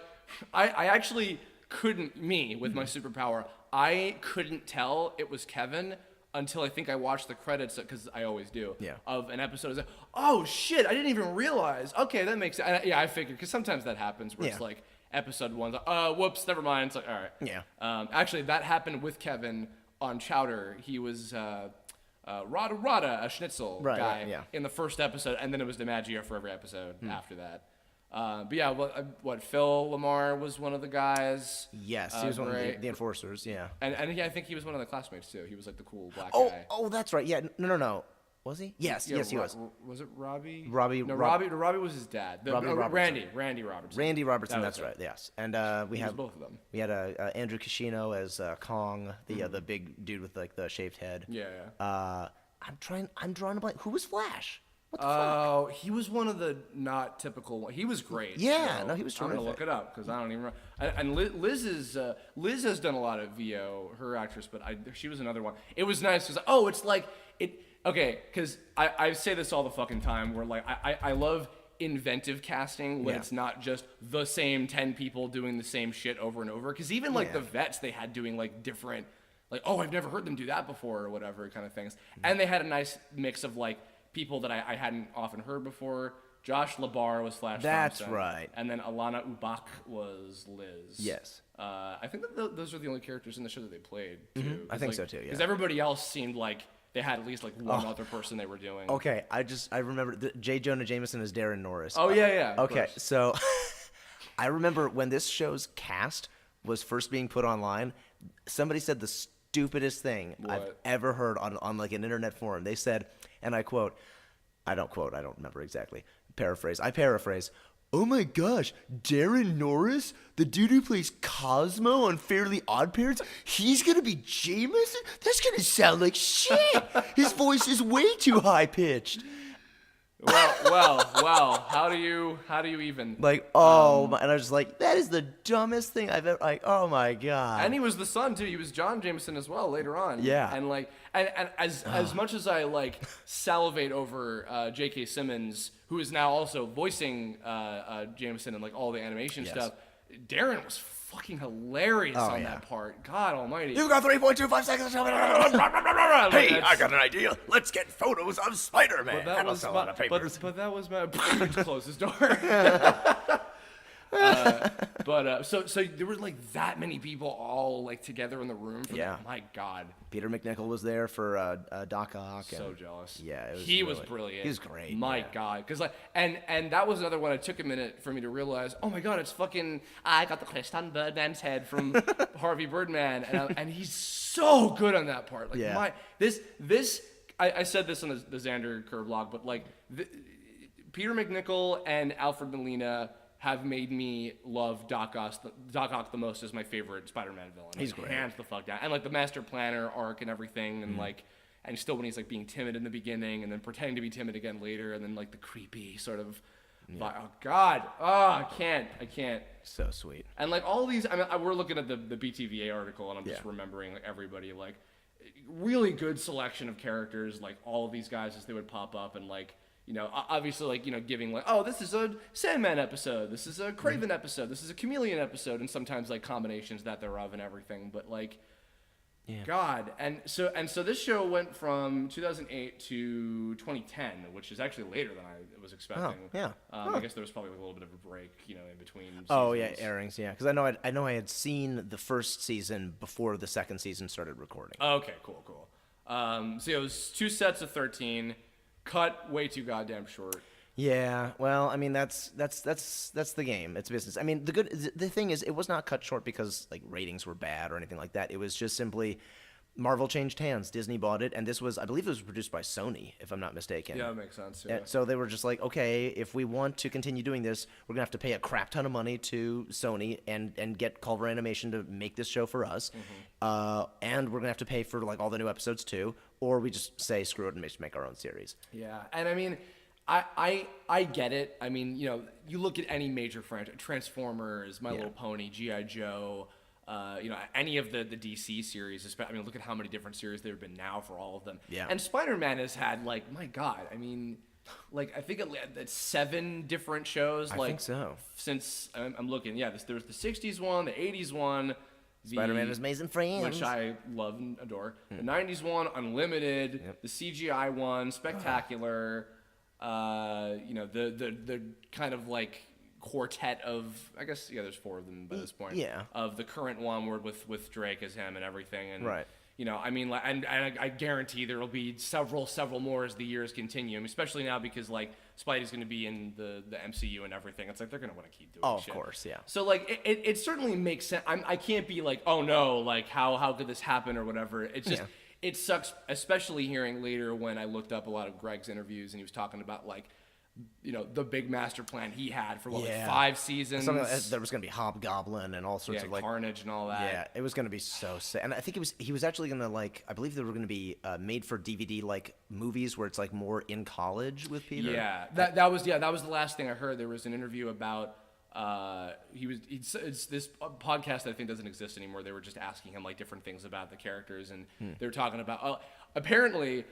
[SPEAKER 1] I actually couldn't. With my superpower, I couldn't tell it was Kevin until I think I watched the credits, because I always do.
[SPEAKER 2] Yeah.
[SPEAKER 1] Of an episode. I was like, oh shit! I didn't even realize. Okay, that makes sense. I figured, because sometimes that happens where it's like episode 1's like, whoops, never mind. It's like, all right.
[SPEAKER 2] Yeah.
[SPEAKER 1] Actually, that happened with Kevin on Chowder. He was Rada, a schnitzel guy in the first episode, and then it was DiMaggio for every episode after that. But yeah, what Phil Lamar was one of the guys.
[SPEAKER 2] Yes, he was one of the enforcers. Yeah.
[SPEAKER 1] And yeah, I think he was one of the classmates too. He was like the cool black guy.
[SPEAKER 2] Oh, that's right. Yeah. No. Was he? Yes, he was.
[SPEAKER 1] Was it Robbie?
[SPEAKER 2] Robbie.
[SPEAKER 1] No, Robbie was his dad.
[SPEAKER 2] Robbie Robertson.
[SPEAKER 1] Randy Robertson.
[SPEAKER 2] Randy Robertson. That's right. Yes. And we had
[SPEAKER 1] both of them.
[SPEAKER 2] We had Andrew Kishino as Kong, the big dude with like the shaved head.
[SPEAKER 1] Yeah.
[SPEAKER 2] I'm drawing a blank. Who was Flash? What the
[SPEAKER 1] fuck? He was one of the not typical ones. He was great.
[SPEAKER 2] Yeah, no, he was terrific.
[SPEAKER 1] I'm gonna look it up because I don't even. And Liz has done a lot of VO, her actress, but she was another one. It was nice because it's like it. Okay, because I say this all the fucking time. Where like I love inventive casting when it's not just the same 10 people doing the same shit over and over. Because even like the vets they had doing like different, like I've never heard them do that before or whatever kind of things. And they had a nice mix of like people that I hadn't often heard before. Josh Labar was Flash
[SPEAKER 2] That's
[SPEAKER 1] Thompson.
[SPEAKER 2] right.
[SPEAKER 1] And then Alana Ubach was Liz.
[SPEAKER 2] Yes.
[SPEAKER 1] I think that those are the only characters in the show that they played, too.
[SPEAKER 2] I think so, too, yeah.
[SPEAKER 1] Because everybody else seemed like they had at least like one other person they were doing.
[SPEAKER 2] Okay, I remember J. Jonah Jameson as Darren Norris.
[SPEAKER 1] Oh, yeah.
[SPEAKER 2] Okay, so I remember when this show's cast was first being put online, somebody said the stupidest thing I've ever heard on like an internet forum. They said, and I quote, I don't remember exactly, I paraphrase, "Oh my gosh, Darren Norris, the dude who plays Cosmo on Fairly Odd Parents, he's gonna be Jameson? That's gonna sound like shit. His voice is way too high pitched."
[SPEAKER 1] Well. How do you even
[SPEAKER 2] and I was just like, that is the dumbest thing I've ever. Like, oh my god.
[SPEAKER 1] And he was the son too. He was John Jameson as well later on.
[SPEAKER 2] Yeah.
[SPEAKER 1] And like, and as much as I like salivate over J.K. Simmons, who is now also voicing Jameson and like all the animation stuff, Darren was fucking hilarious on that part. God Almighty.
[SPEAKER 2] You've got 3.25 seconds. Hey, I got an idea. Let's get photos of Spider-Man.
[SPEAKER 1] But that was my close his door. So there were like that many people all like together in the room for that. My God.
[SPEAKER 2] Peter McNichol was there for Doc Ock.
[SPEAKER 1] So jealous.
[SPEAKER 2] Yeah,
[SPEAKER 1] he was brilliant.
[SPEAKER 2] He was great.
[SPEAKER 1] My God, because like and that was another one. It took a minute for me to realize. Oh my God, it's fucking. I got the twist on Birdman's head from Harvey Birdman, and he's so good on that part. Like this. I said this on the Xander Kirblog, but like Peter McNichol and Alfred Molina have made me love Doc Ock the most as my favorite Spider-Man villain.
[SPEAKER 2] He's great.
[SPEAKER 1] Hands the fuck down. And like the Master Planner arc and everything, and like, and still when he's like being timid in the beginning and then pretending to be timid again later, and then like the creepy sort of, oh God, I can't.
[SPEAKER 2] So sweet.
[SPEAKER 1] And like all these, I mean, we're looking at the BTVA article, and I'm just remembering like everybody, like really good selection of characters, like all of these guys as they would pop up, and like, you know, obviously, like, you know, giving like, oh, this is a Sandman episode, this is a Kraven episode, this is a Chameleon episode, and sometimes like combinations that thereof and everything. But like, God. And so this show went from 2008 to 2010, which is actually later than I was expecting.
[SPEAKER 2] Oh, yeah.
[SPEAKER 1] I guess there was probably a little bit of a break, in between seasons.
[SPEAKER 2] Oh yeah, airings. Yeah, because I know I had seen the first season before the second season started recording.
[SPEAKER 1] Okay, cool. So it was 2 sets of 13, cut way too goddamn short.
[SPEAKER 2] Yeah, well, I mean that's the game. It's business. I mean the thing is, it was not cut short because like ratings were bad or anything like that. It was just simply Marvel changed hands. Disney bought it, and I believe it was produced by Sony, if I'm not mistaken.
[SPEAKER 1] Yeah, that makes sense. Yeah.
[SPEAKER 2] And so they were just like, okay, if we want to continue doing this, we're gonna have to pay a crap ton of money to Sony and get Culver Animation to make this show for us, and we're gonna have to pay for like all the new episodes too, or we just say screw it and just make our own series.
[SPEAKER 1] Yeah, and I mean. I get it. I mean, you look at any major franchise, Transformers, My Little Pony, G.I. Joe, any of the DC series. I mean, look at how many different series there have been now for all of them.
[SPEAKER 2] Yeah.
[SPEAKER 1] And Spider-Man has had, like, my God, I mean, like, I think it's 7 different shows.
[SPEAKER 2] I think so.
[SPEAKER 1] Since, I'm looking, there was the 60s one, the 80s one.
[SPEAKER 2] Spider-Man is Amazing Friends,
[SPEAKER 1] which I love and adore. The 90s one, Unlimited, the CGI one, Spectacular. The kind of like quartet of, I guess, there's 4 of them by this point.
[SPEAKER 2] Yeah.
[SPEAKER 1] Of the current one with Drake as him and everything. And,
[SPEAKER 2] right.
[SPEAKER 1] I mean, like, and I guarantee there will be several more as the years continue, especially now because, like, Spidey's going to be in the MCU and everything. It's like they're going to want to keep doing shit.
[SPEAKER 2] Of course, yeah.
[SPEAKER 1] So, like, it certainly makes sense. I can't be like, oh, no, like, how could this happen or whatever. It's just... Yeah. It sucks, especially hearing later when I looked up a lot of Greg's interviews and he was talking about, like, the big master plan he had for, 5 seasons.
[SPEAKER 2] There was going to be Hobgoblin and all sorts of, like...
[SPEAKER 1] Carnage and all that.
[SPEAKER 2] Yeah, it was going to be so sick. And I think he was actually going to, like... I believe there were going to be made-for-DVD, like, movies where it's, like, more in college with Peter.
[SPEAKER 1] Yeah, that was the last thing I heard. There was an interview about... it's this podcast that I think doesn't exist anymore. They were just asking him like different things about the characters, and they were talking about apparently,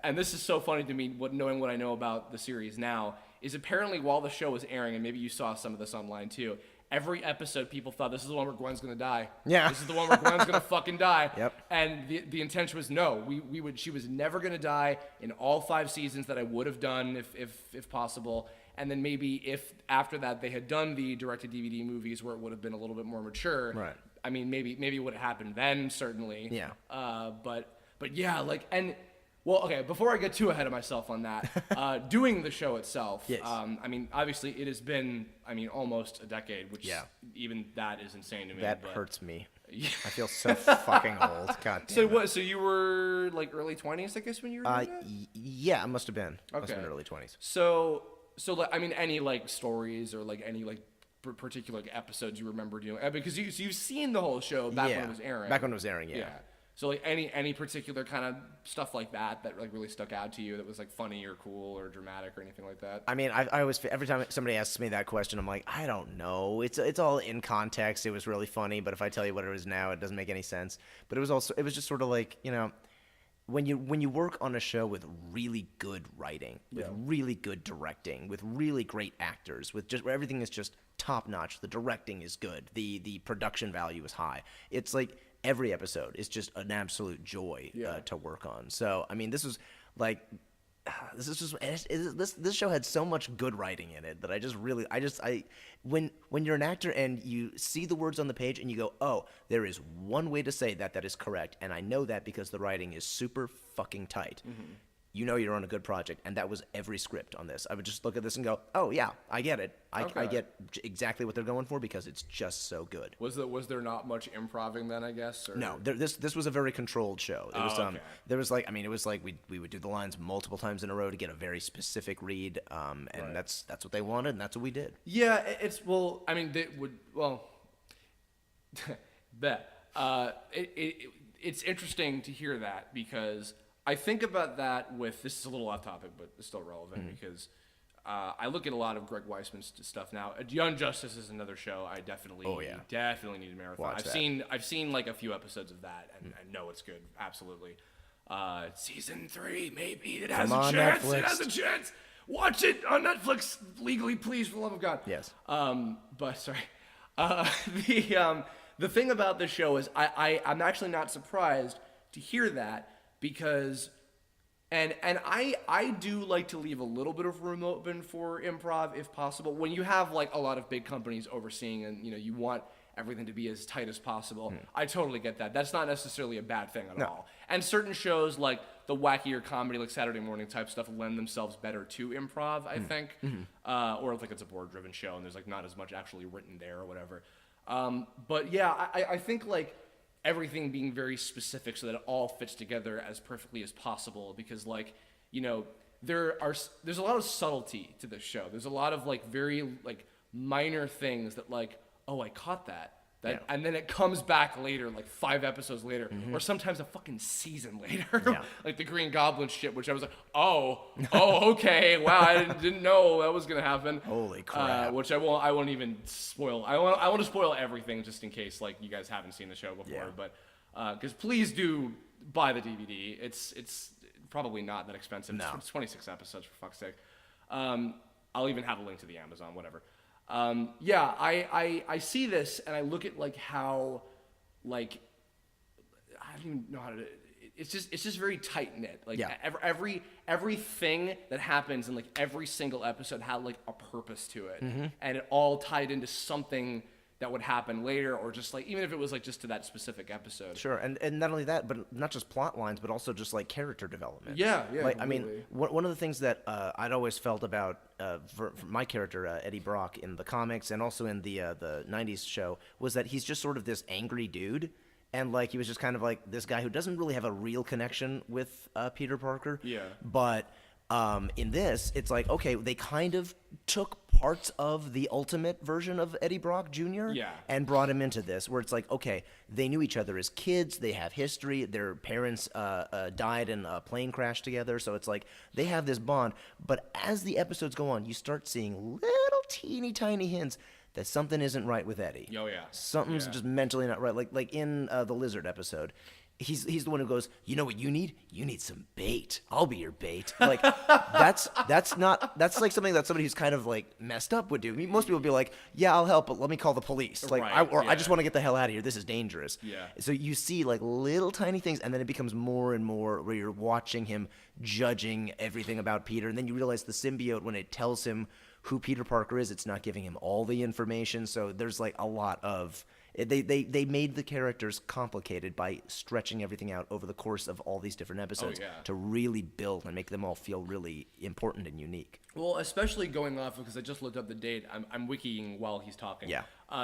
[SPEAKER 1] and this is so funny to me, knowing what I know about the series now, is apparently while the show was airing, and maybe you saw some of this online too, every episode people thought this is the one where Gwen's gonna die.
[SPEAKER 2] Yeah,
[SPEAKER 1] this is the one where Gwen's gonna fucking die.
[SPEAKER 2] Yep.
[SPEAKER 1] And the intention was no, she was never gonna die in all 5 seasons that I would have done if possible. And then maybe if after that they had done the direct-to-DVD movies where it would have been a little bit more mature,
[SPEAKER 2] right?
[SPEAKER 1] I mean, maybe it would have happened then, certainly.
[SPEAKER 2] Yeah.
[SPEAKER 1] But yeah, like, and well, okay. Before I get too ahead of myself on that, doing the show itself.
[SPEAKER 2] Yes.
[SPEAKER 1] I mean, obviously it has been, almost a decade, which even that is insane to me.
[SPEAKER 2] That hurts me. Yeah. I feel so fucking old. God damn it.
[SPEAKER 1] So you were like early 20s, I guess, when you were doing that?
[SPEAKER 2] Yeah, I must have been.
[SPEAKER 1] Okay.
[SPEAKER 2] Must have been early 20s.
[SPEAKER 1] So like, I mean, any like stories or like any like particular like, episodes you remember doing? Because you've seen the whole show back when it was airing.
[SPEAKER 2] Back when it was airing, yeah.
[SPEAKER 1] So like any particular kind of stuff like that like really stuck out to you that was like funny or cool or dramatic or anything like that?
[SPEAKER 2] I mean, I always, every time somebody asks me that question, I'm like, I don't know. It's all in context. It was really funny, but if I tell you what it is now, it doesn't make any sense. But it was just sort of like, when you work on a show with really good writing, with really good directing, with really great actors, with just where everything is just top notch, the directing is good, the production value is high. It's like every episode is just an absolute joy to work on. So I mean, this is this show had so much good writing in it that when you're an actor and you see the words on the page and you go, oh, there is one way to say that is correct, and I know that because the writing is super fucking tight. Mm-hmm. You know you're on a good project, and that was every script on this. I would just look at this and go, oh yeah, I get it. I get exactly what they're going for because it's just so good.
[SPEAKER 1] Was there not much improving then, I guess? Or?
[SPEAKER 2] No, this was a very controlled show. It was
[SPEAKER 1] okay.
[SPEAKER 2] There was like, I mean, it was like we would do the lines multiple times in a row to get a very specific read, and right. that's what they wanted, and that's what we did.
[SPEAKER 1] Yeah, it's interesting to hear that because I think about that with, this is a little off topic, but it's still relevant because I look at a lot of Greg Weisman's stuff now. Young Justice is another show I definitely need a marathon. I've seen like a few episodes of that and I know it's good. Absolutely. Season 3, maybe it has a chance. Netflix. It has a chance. Watch it on Netflix legally, please, for the love of God.
[SPEAKER 2] Yes.
[SPEAKER 1] But sorry. The thing about this show is I'm actually not surprised to hear that because. And I do like to leave a little bit of room open for improv if possible. When you have like a lot of big companies overseeing and you want everything to be as tight as possible, I totally get that. That's not necessarily a bad thing at all. And certain shows like the wackier comedy, like Saturday morning type stuff, lend themselves better to improv, I think. Or if like it's a board-driven show and there's like not as much actually written there or whatever. But yeah, I think like everything being very specific so that it all fits together as perfectly as possible because like there's a lot of subtlety to this show. There's a lot of like very like minor things that like, oh, I caught that and then it comes back later, like 5 episodes later, or sometimes a fucking season later, like the Green Goblin shit, which I was like, oh, okay, wow, I didn't know that was gonna happen.
[SPEAKER 2] Holy crap!
[SPEAKER 1] Which I won't even spoil. I want to spoil everything just in case like you guys haven't seen the show before, but because please do buy the DVD. It's probably not that expensive.
[SPEAKER 2] No.
[SPEAKER 1] It's 26 episodes for fuck's sake. I'll even have a link to the Amazon, whatever. I see this and I look at like how, like, I don't even know how to. It's just very tight knit. Like everything that happens in like every single episode had like a purpose to it, and it all tied into something that would happen later, or just like even if it was like just to that specific episode.
[SPEAKER 2] Sure, and not only that, but not just plot lines, but also just like character development.
[SPEAKER 1] Yeah.
[SPEAKER 2] Like, I mean, one of the things that I'd always felt about for my character Eddie Brock in the comics and also in the '90s show was that he's just sort of this angry dude, and like he was just kind of like this guy who doesn't really have a real connection with Peter Parker.
[SPEAKER 1] Yeah.
[SPEAKER 2] But in this, it's like, okay, they kind of took parts of the ultimate version of Eddie Brock Jr. And brought him into this, where it's like, okay, they knew each other as kids, they have history, their parents died in a plane crash together, so it's like they have this bond. But as the episodes go on, you start seeing little teeny tiny hints that something isn't right with Eddie.
[SPEAKER 1] Oh yeah.
[SPEAKER 2] Something's just mentally not right. Like in the Lizard episode. He's the one who goes, you know what you need? You need some bait. I'll be your bait. Like that's like something that somebody who's kind of like messed up would do. I mean, most people would be like, yeah, I'll help, but let me call the police. Like, I just want to get the hell out of here. This is dangerous.
[SPEAKER 1] Yeah.
[SPEAKER 2] So you see like little tiny things, and then it becomes more and more where you're watching him judging everything about Peter, and then you realize the symbiote, when it tells him who Peter Parker is, it's not giving him all the information. So there's like a lot of they made the characters complicated by stretching everything out over the course of all these different episodes to really build and make them all feel really important and unique.
[SPEAKER 1] Well, especially going off, because I just looked up the date. I'm wikiing while he's talking.
[SPEAKER 2] Yeah.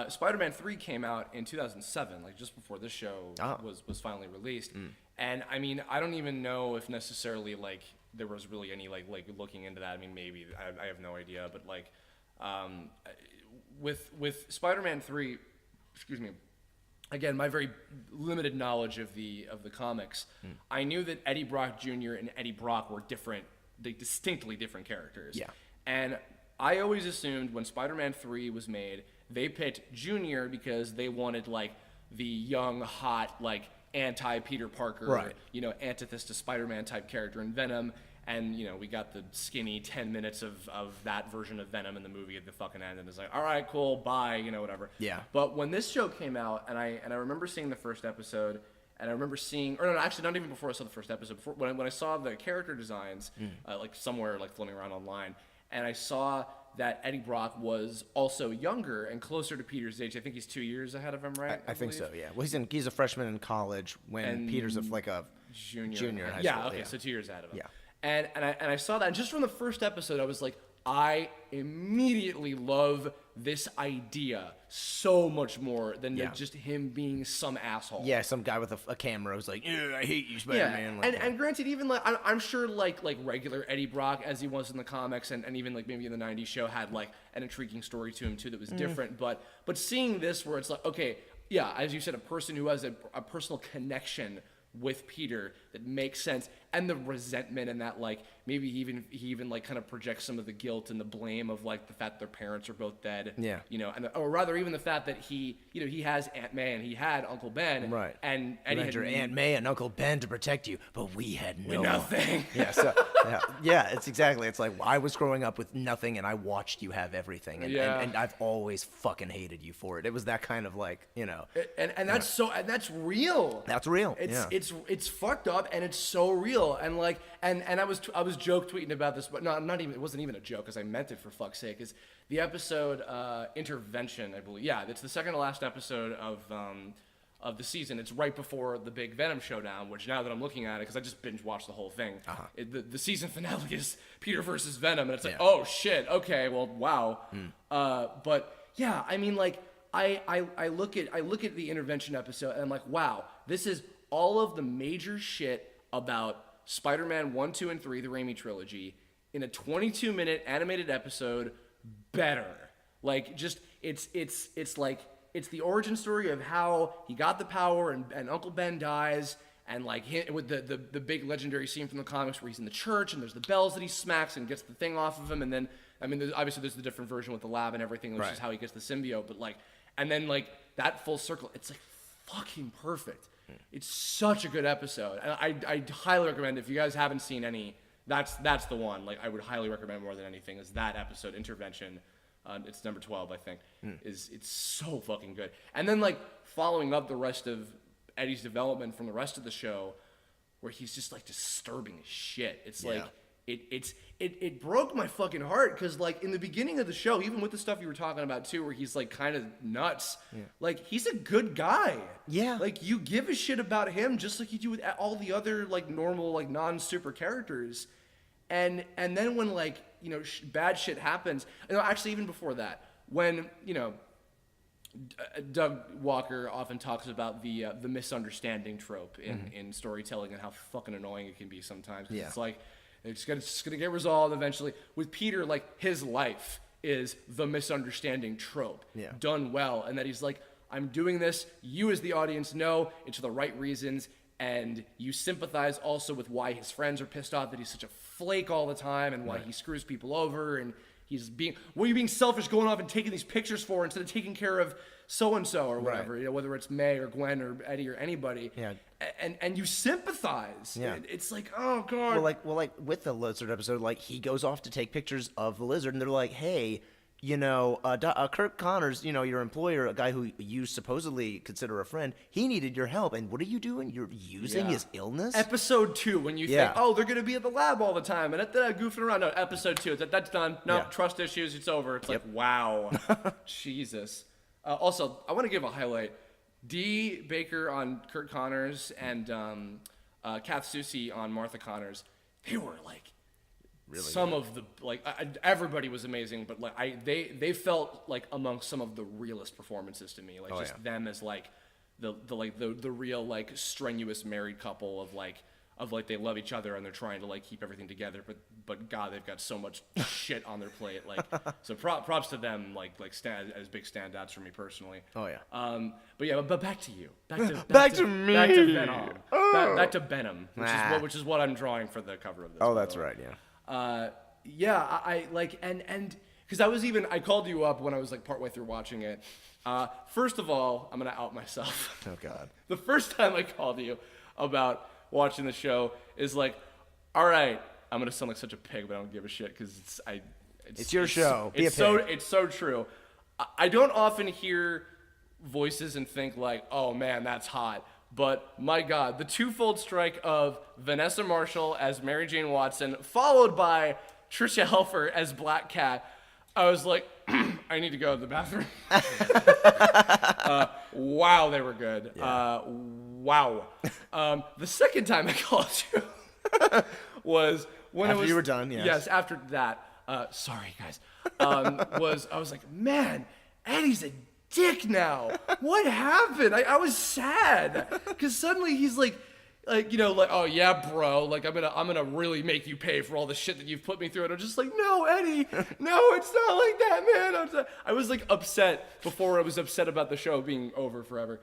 [SPEAKER 1] Spider-Man 3 came out in 2007, like just before this show was finally released. And I mean, I don't even know if necessarily like there was really any like looking into that. I mean, maybe I have no idea, but like with Spider-Man 3. Excuse me. Again, my very limited knowledge of the comics, I knew that Eddie Brock Jr. and Eddie Brock were different, distinctly different characters.
[SPEAKER 2] Yeah.
[SPEAKER 1] And I always assumed when Spider-Man 3 was made, they picked Jr. because they wanted like the young, hot, like anti-Peter Parker, antithesis to Spider-Man type character in Venom. And, we got the skinny 10 minutes of that version of Venom in the movie at the fucking end. And it's like, all right, cool, bye, whatever.
[SPEAKER 2] Yeah.
[SPEAKER 1] But when this show came out, and I remember seeing the first episode, and I remember seeing, or no, actually, not even before I saw the first episode, when I saw the character designs, like somewhere like floating around online, and I saw that Eddie Brock was also younger and closer to Peter's age. I think he's 2 years ahead of him, right?
[SPEAKER 2] I think so, yeah. Well, he's a freshman in college when Peter's like a junior in high school.
[SPEAKER 1] Yeah, okay, so 2 years ahead of him.
[SPEAKER 2] Yeah.
[SPEAKER 1] And I saw that, and just from the first episode, I was like, I immediately love this idea so much more than just him being some asshole.
[SPEAKER 2] Yeah, some guy with a camera who's like, I hate you, Spider-Man.
[SPEAKER 1] Yeah, and granted, even like I'm sure like regular Eddie Brock, as he was in the comics, and even like maybe in the '90s show, had like an intriguing story to him too that was different. But seeing this, where it's like, okay, yeah, as you said, a person who has a personal connection with Peter that makes sense, and the resentment, and that like maybe he even like kind of projects some of the guilt and the blame of like the fact that their parents are both dead.
[SPEAKER 2] Yeah.
[SPEAKER 1] You know, and or rather even the fact that he has Aunt May and he had Uncle Ben.
[SPEAKER 2] Right.
[SPEAKER 1] And
[SPEAKER 2] You
[SPEAKER 1] he
[SPEAKER 2] had
[SPEAKER 1] had
[SPEAKER 2] your Aunt May and Uncle Ben to protect you, but we had
[SPEAKER 1] nothing.
[SPEAKER 2] Yeah. So yeah, it's exactly. It's like I was growing up with nothing, and I watched you have everything, and I've always fucking hated you for it. It was that kind of like, you know.
[SPEAKER 1] And that's and that's real.
[SPEAKER 2] That's real.
[SPEAKER 1] It's fucked up, and it's so real. And like and I was joke tweeting about this, but not even, it wasn't even a joke, because I meant it, for fuck's sake. Is the episode Intervention, I believe. Yeah, it's the second to last episode of the season. It's right before the big Venom showdown, which now that I'm looking at it, because I just binge watched the whole thing, the season finale is Peter versus Venom, and it's like, oh shit, okay, well, wow. But yeah, I mean, like, I look at the Intervention episode, and I'm like, wow, this is all of the major shit about Spider-Man 1, 2, and 3, the Raimi trilogy, in a 22-minute animated episode, better. Like, just, it's like, it's the origin story of how he got the power, and Uncle Ben dies, and like with the big legendary scene from the comics where he's in the church and there's the bells that he smacks and gets the thing off of him, and then I mean obviously there's the different version with the lab and everything, which is how he gets the symbiote, but like, and then like that full circle, it's like fucking perfect. It's such a good episode, and I highly recommend it. If you guys haven't seen any, that's the one. Like, I would highly recommend more than anything is that episode, Intervention. It's number 12, I think. It's so fucking good. And then like following up the rest of Eddie's development from the rest of the show, where he's just like disturbing as shit. It's like it broke my fucking heart, because like in the beginning of the show, even with the stuff you were talking about too, where he's like kind of nuts, like he's a good guy.
[SPEAKER 2] Yeah.
[SPEAKER 1] Like, you give a shit about him just like you do with all the other like normal like non-super characters. And then when like, you know, bad shit happens, you know, actually even before that, when, you know, Doug Walker often talks about the misunderstanding trope in storytelling, and how fucking annoying it can be sometimes. It's like, it's gonna get resolved eventually. With Peter, like, his life is the misunderstanding trope done well, and that he's like, I'm doing this, you as the audience know it's for the right reasons, and you sympathize also with why his friends are pissed off that he's such a flake all the time, and why he screws people over, and he's being, what are you being selfish going off and taking these pictures for instead of taking care of so-and-so or whatever, you know, whether it's May or Gwen or Eddie or anybody. And you sympathize. It's like, oh God.
[SPEAKER 2] Well, like with the Lizard episode, like he goes off to take pictures of the Lizard, and they're like, hey, you know, Kirk Connors, you know, your employer, a guy who you supposedly consider a friend, he needed your help. And what are you doing? You're using his illness?
[SPEAKER 1] Episode 2, when you think, oh, they're going to be at the lab all the time, and goofing around. No, episode 2, that's done. No, trust issues, it's over. It's like, wow. Jesus. Also, I want to give a highlight. Dee Baker on Kirk Connors and Kath Soucie on Martha Connors. They were like, really some good. Of the like everybody was amazing, but like they felt like among some of the realest performances to me. Like them as like the real like strenuous married couple of like they love each other and they're trying to like keep everything together, but God, they've got so much shit on their plate. Like, so props to them, like as big standouts for me personally. But back to you. Back to me. Back to Venom. Back to Venom, which is what I'm drawing for the cover of this.
[SPEAKER 2] Oh, that's right. Yeah.
[SPEAKER 1] I like and because I called you up when I was like partway through watching it. First of all, I'm gonna out myself.
[SPEAKER 2] Oh God.
[SPEAKER 1] The first time I called you about watching the show is like, all right, I'm gonna sound like such a pig, but I don't give a shit because
[SPEAKER 2] it's your show.
[SPEAKER 1] It's so true. I don't often hear voices and think like, oh man, that's hot. But my God, the twofold strike of Vanessa Marshall as Mary Jane Watson, followed by Tricia Helfer as Black Cat, I was like, I need to go to the bathroom. Wow, they were good. Yeah. Wow. The second time I called you was when
[SPEAKER 2] after you were done. Yes.
[SPEAKER 1] Yes, after that. Sorry, guys. I was like, man, Eddie's a dick now. What happened? I was sad because suddenly he's like, you know, like, oh yeah, bro, like I'm gonna really make you pay for all the shit that you've put me through. And I'm just like, no, Eddie, no, it's not like that, man. I was like upset before I was upset about the show being over forever,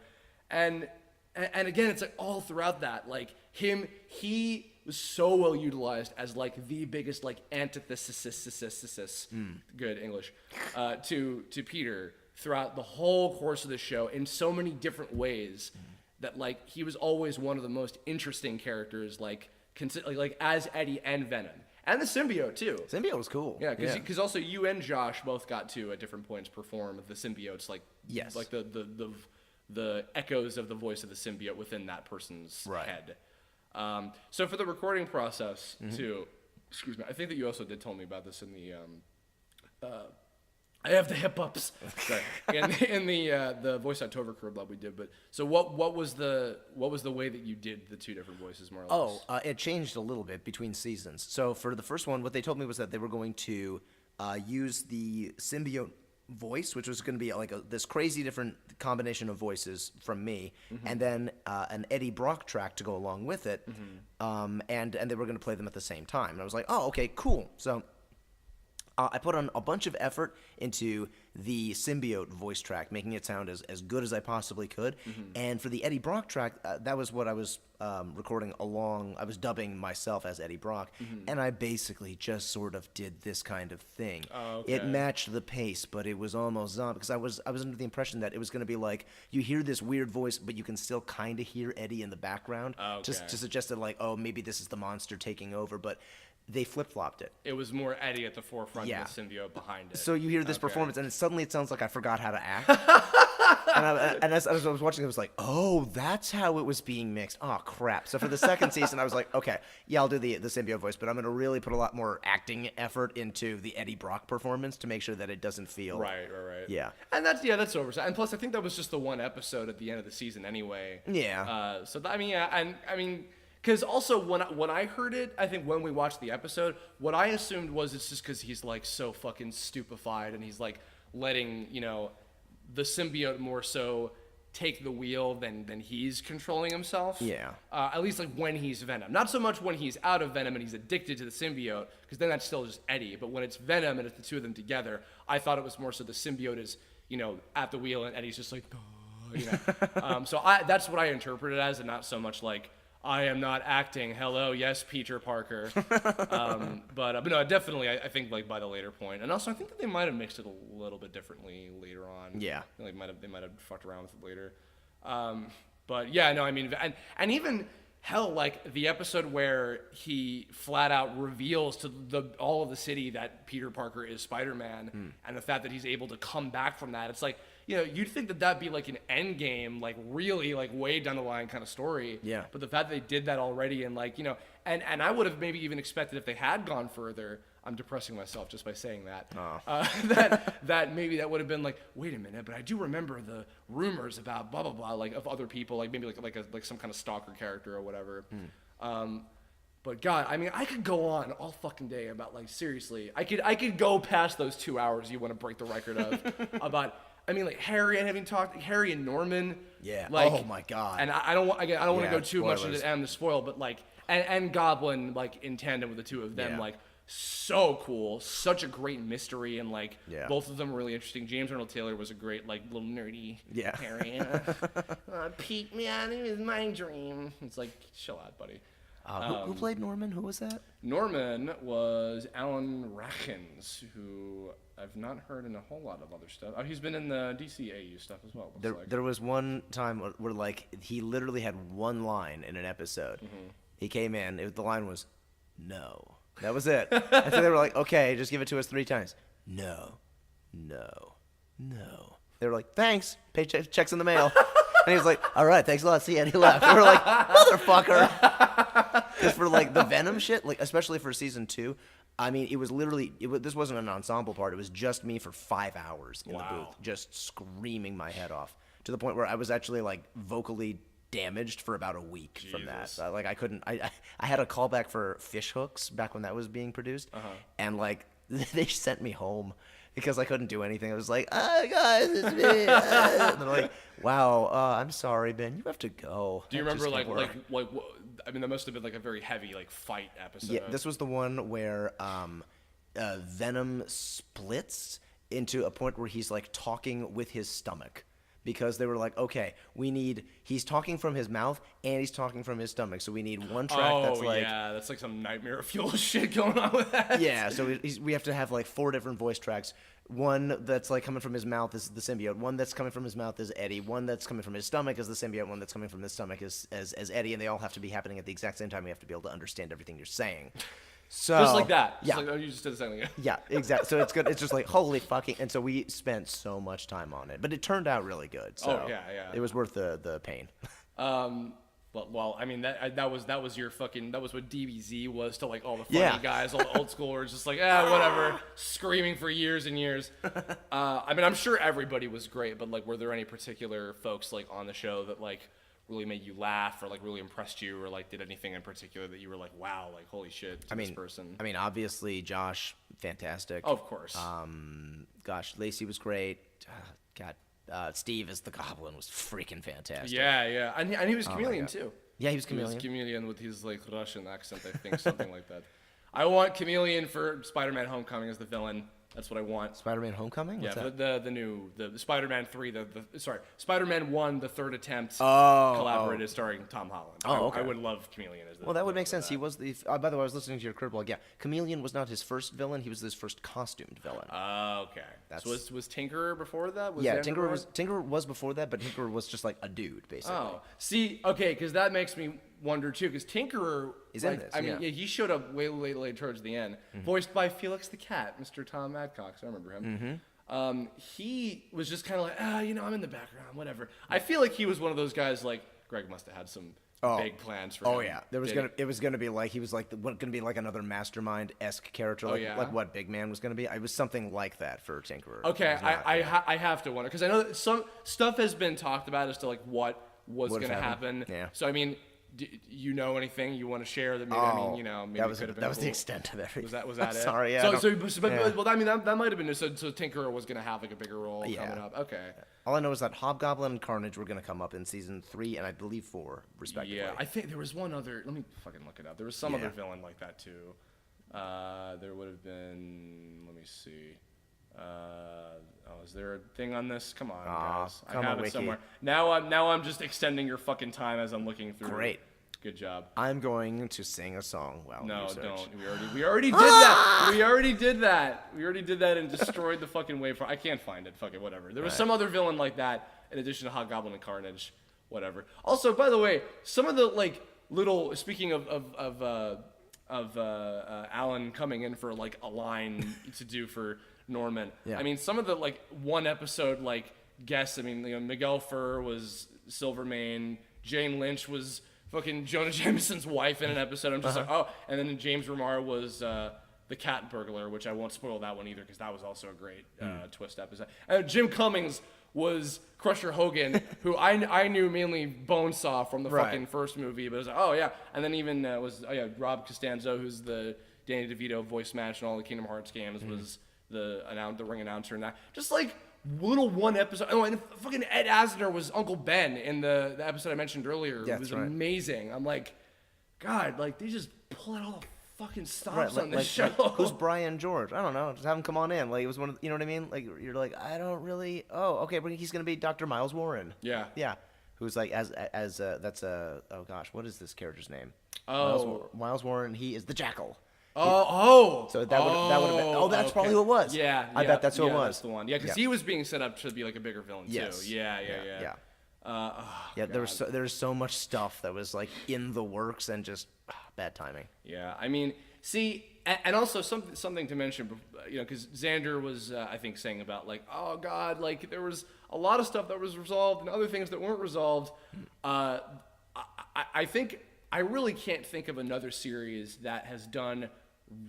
[SPEAKER 1] and again, it's like all throughout that, like he was so well utilized as like the biggest like antithesis, good English, to Peter throughout the whole course of the show in so many different ways that like he was always one of the most interesting characters, like as Eddie and Venom. And the symbiote too.
[SPEAKER 2] Symbiote was cool.
[SPEAKER 1] Yeah, because also you and Josh both got to at different points perform the symbiotes, like like the echoes of the voice of the symbiote within that person's head. So for the recording process too, excuse me, I think that you also did tell me about this in the. I have the hip ups. Sorry. in the voice October Kirblog we did, but so what was the way that you did the two different voices more or less?
[SPEAKER 2] It changed a little bit between seasons. So for the first one, what they told me was that they were going to use the symbiote voice, which was going to be like this crazy different combination of voices from me, and then an Eddie Brock track to go along with it, and they were going to play them at the same time. And I was like, oh, okay, cool. So I put on a bunch of effort into the symbiote voice track, making it sound as good as I possibly could. And for the Eddie Brock track, that was what I was recording along. I was dubbing myself as Eddie Brock, and I basically just sort of did this kind of thing.
[SPEAKER 1] Oh, okay.
[SPEAKER 2] It matched the pace, but it was almost zombie, because I was under the impression that it was going to be like you hear this weird voice, but you can still kind of hear Eddie in the background, just to suggest that like, oh, maybe this is the monster taking over, but they flip-flopped it.
[SPEAKER 1] It was more Eddie at the forefront and the symbiote behind it.
[SPEAKER 2] So you hear this performance, and suddenly it sounds like I forgot how to act. and as I was watching, I was like, oh, that's how it was being mixed. Oh, crap. So for the second season, I was like, okay, yeah, I'll do the symbiote voice, but I'm going to really put a lot more acting effort into the Eddie Brock performance to make sure that it doesn't feel...
[SPEAKER 1] Right.
[SPEAKER 2] Yeah.
[SPEAKER 1] And that's oversight. And plus, I think that was just the one episode at the end of the season anyway.
[SPEAKER 2] Yeah.
[SPEAKER 1] Because also when I heard it, I think when we watched the episode, what I assumed was it's just because he's like so fucking stupefied and he's like letting, the symbiote more so take the wheel than he's controlling himself.
[SPEAKER 2] Yeah.
[SPEAKER 1] At least like when he's Venom. Not so much when he's out of Venom and he's addicted to the symbiote, because then that's still just Eddie. But when it's Venom and it's the two of them together, I thought it was more so the symbiote is, at the wheel and Eddie's just like, so that's what I interpreted as, and not so much like, I am not acting. Hello, yes, Peter Parker. But no, definitely, I think like by the later point, and also I think that they might have mixed it a little bit differently later on.
[SPEAKER 2] Yeah,
[SPEAKER 1] they might have fucked around with it later. But yeah, no, I mean, and even hell, like the episode where he flat out reveals to all of the city that Peter Parker is Spider-Man, and the fact that he's able to come back from that, it's like. You'd think that that'd be like an end game, like really like way down the line kind of story.
[SPEAKER 2] Yeah.
[SPEAKER 1] But the fact that they did that already and like, and I would have maybe even expected if they had gone further, I'm depressing myself just by saying that, that maybe that would have been like, wait a minute, but I do remember the rumors about blah, blah, blah, like of other people, like maybe like some kind of stalker character or whatever. But God, I mean, I could go on all fucking day about like, seriously, I could go past those 2 hours you want to break the record of about, I mean, like Harry and Norman.
[SPEAKER 2] Yeah.
[SPEAKER 1] Like,
[SPEAKER 2] oh my God.
[SPEAKER 1] And I don't want to go too much
[SPEAKER 2] spoilers.
[SPEAKER 1] into and the spoil, but like, and Goblin like in tandem with the two of them, like so cool, such a great mystery, and like both of them were really interesting. James Arnold Taylor was a great like little nerdy Harry. Pete, man, it was my dream. It's like, chill out, buddy.
[SPEAKER 2] Who played Norman? Who was that?
[SPEAKER 1] Norman was Alan Rackins, who I've not heard in a whole lot of other stuff. Oh, he's been in the DCAU stuff as well.
[SPEAKER 2] There was one time where like he literally had one line in an episode. He came in. The line was, "No." That was it. And so they were like, "Okay, just give it to us 3 times." No, no, no. They were like, "Thanks. Checks in the mail." And he was like, "All right, thanks a lot. See you." And he left. They were like, "Motherfucker." Because for like the Venom shit, like especially for season 2, I mean, it was literally this wasn't an ensemble part. It was just me for 5 hours in the booth, just screaming my head off to the point where I was actually like vocally damaged for about a week from that. Like I couldn't. I had a callback for Fish Hooks back when that was being produced, and like they sent me home. Because I couldn't do anything. I was like, "Oh, guys, it's me." And they're like, "Wow, I'm sorry, Ben. You have to go."
[SPEAKER 1] Do you remember like I mean, that must have been like a very heavy like fight episode.
[SPEAKER 2] Yeah, this was the one where Venom splits into a point where he's like talking with his stomach. because they were like, okay, he's talking from his mouth and he's talking from his stomach, so we need one track that's like,
[SPEAKER 1] yeah, that's like some nightmare fuel shit going on with that.
[SPEAKER 2] Yeah, so we have to have like 4 different voice tracks. One that's like coming from his mouth is the symbiote. One that's coming from his mouth is Eddie. One that's coming from his stomach is the symbiote. One that's coming from his stomach is as Eddie, and they all have to be happening at the exact same time. We have to be able to understand everything you're saying. So
[SPEAKER 1] Just like that.
[SPEAKER 2] Yeah.
[SPEAKER 1] Just like, you just did the same thing.
[SPEAKER 2] Yeah, exactly. So it's good. It's just like, holy fucking. And so we spent so much time on it, but it turned out really good. So
[SPEAKER 1] yeah.
[SPEAKER 2] It was worth the pain.
[SPEAKER 1] Well, I mean that was what DBZ was to like all the funny guys, all the old schoolers, just like whatever, screaming for years and years. I mean, I'm sure everybody was great, but like, were there any particular folks like on the show that like really made you laugh or like really impressed you or like did anything in particular that you were like, wow, like holy shit, this person?
[SPEAKER 2] I mean, obviously Josh, fantastic.
[SPEAKER 1] Of course.
[SPEAKER 2] Gosh, Lacey was great. God. Steve as the Goblin was freaking fantastic.
[SPEAKER 1] Yeah, and he was Chameleon too.
[SPEAKER 2] Yeah, he was Chameleon.
[SPEAKER 1] He was Chameleon with his like Russian accent, I think, something like that. I want Chameleon for Spider-Man: Homecoming as the villain. That's what I want.
[SPEAKER 2] Spider-Man: Homecoming? What's
[SPEAKER 1] yeah,
[SPEAKER 2] that?
[SPEAKER 1] the Spider-Man 3, Spider-Man 1, the third attempt, collaborated starring Tom Holland.
[SPEAKER 2] Okay.
[SPEAKER 1] I would love Chameleon as the
[SPEAKER 2] Well, that would make sense. He was the. By the way, I was listening to your Kirblog. Yeah, Chameleon was not his first villain. He was his first costumed villain.
[SPEAKER 1] Okay. So was Tinkerer before that?
[SPEAKER 2] Tinkerer was before that, but Tinkerer was just like a dude, basically.
[SPEAKER 1] Oh, see, okay, because that makes me wonder too, because Tinkerer
[SPEAKER 2] is in this.
[SPEAKER 1] I mean, he showed up way late towards the end, voiced by Felix the Cat, Mr. Tom Adcox. I remember him. He was just kind of like, I'm in the background, whatever. I feel like he was one of those guys. Like Greg must have had some big plans for him.
[SPEAKER 2] Oh yeah, it was gonna be like he was like gonna be like another Mastermind-esque character, like what Big Man was gonna be. It was something like that for Tinkerer.
[SPEAKER 1] Okay, I have to wonder because I know that some stuff has been talked about as to like what was gonna happen.
[SPEAKER 2] Yeah.
[SPEAKER 1] So I mean, do you know anything you want to share that maybe maybe
[SPEAKER 2] that was
[SPEAKER 1] could have been
[SPEAKER 2] that was the extent of everything.
[SPEAKER 1] Was that it?
[SPEAKER 2] Sorry, yeah.
[SPEAKER 1] Well, I mean that might have been so Tinkerer was gonna have like a bigger role coming up. Okay.
[SPEAKER 2] All I know is that Hobgoblin and Carnage were gonna come up in season 3 and I believe 4, respectively.
[SPEAKER 1] Yeah, I think there was one other. Let me fucking look it up. There was some other villain like that too. There would have been. Let me see. Is there a thing on this? Come on, guys. I have it somewhere. Now I'm just extending your fucking time as I'm looking through.
[SPEAKER 2] Great.
[SPEAKER 1] Good job.
[SPEAKER 2] I'm going to sing a song while
[SPEAKER 1] No,
[SPEAKER 2] you search.
[SPEAKER 1] don't. We already did that. We already did that and destroyed the fucking waveform. I can't find it. Fuck it, whatever. There was some other villain like that in addition to Hobgoblin and Carnage. Whatever. Also, by the way, some of the like little speaking of Alan coming in for like a line to do for Norman.
[SPEAKER 2] Yeah.
[SPEAKER 1] I mean, some of the like one episode like guests. I mean, Miguel Fur was Silvermane. Jane Lynch was fucking Jonah Jameson's wife in an episode. I'm just like, and then James Remar was the cat burglar, which I won't spoil that one either because that was also a great twist episode. And Jim Cummings was Crusher Hogan, who I knew mainly Bonesaw from the fucking first movie, but it was like, and then even Rob Costanzo, who's the Danny DeVito voice match in all the Kingdom Hearts games, was the ring announcer and that. Just like little one episode. Oh, and fucking Ed Asner was Uncle Ben in the episode I mentioned earlier.
[SPEAKER 2] Yeah,
[SPEAKER 1] it was amazing. I'm like, God, like they just pull out all the fucking stops on this show.
[SPEAKER 2] Who's Brian George? I don't know. Just have him come on in. Like it was one of you know what I mean? Like you're like, I don't really. Oh, okay, but he's gonna be Dr. Miles Warren.
[SPEAKER 1] Yeah.
[SPEAKER 2] Yeah. Who's like that's oh gosh, what is this character's name? Miles Warren. He is the Jackal. So that would have been. Oh, that's probably who it was.
[SPEAKER 1] Yeah,
[SPEAKER 2] I bet that's who it was.
[SPEAKER 1] That's the one. Yeah, because he was being set up to be like a bigger villain too. Yeah.
[SPEAKER 2] There's so much stuff that was like in the works and just bad timing.
[SPEAKER 1] Yeah, I mean, see, and also something to mention, because Xander was I think saying about like, oh God, like there was a lot of stuff that was resolved and other things that weren't resolved. I think I really can't think of another series that has done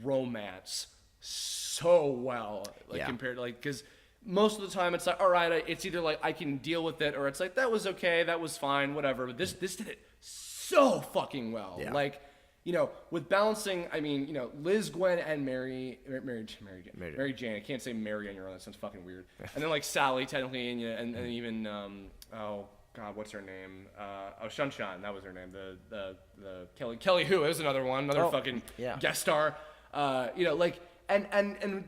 [SPEAKER 1] romance so well, compared to because most of the time it's like, all right, it's either like I can deal with it or it's like that was okay, that was fine, whatever. But this did it so fucking well.
[SPEAKER 2] Yeah.
[SPEAKER 1] Like, with balancing, I mean, Liz, Gwen, and Mary Jane. I can't say Mary on your own. That sounds fucking weird. And then like Sally technically, and even God, what's her name? Sunshine. That was her name. The Kelly Who is another one, fucking guest star. And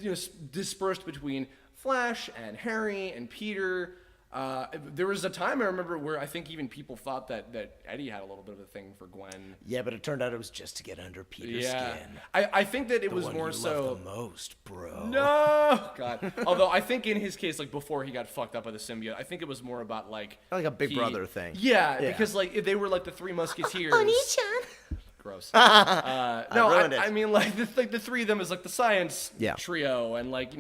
[SPEAKER 1] dispersed between Flash and Harry and Peter. There was a time I remember where I think even people thought that Eddie had a little bit of a thing for Gwen.
[SPEAKER 2] Yeah, but it turned out it was just to get under Peter's skin.
[SPEAKER 1] I think that it
[SPEAKER 2] The
[SPEAKER 1] was
[SPEAKER 2] one
[SPEAKER 1] more
[SPEAKER 2] you
[SPEAKER 1] so
[SPEAKER 2] love the most, bro.
[SPEAKER 1] No, God. Although I think in his case, like before he got fucked up by the symbiote, I think it was more about like
[SPEAKER 2] a Big Brother thing.
[SPEAKER 1] Yeah, because like if they were like the Three Musketeers.
[SPEAKER 2] Oni-chan.
[SPEAKER 1] Gross.
[SPEAKER 2] I
[SPEAKER 1] mean, like the three of them is like the science trio, and like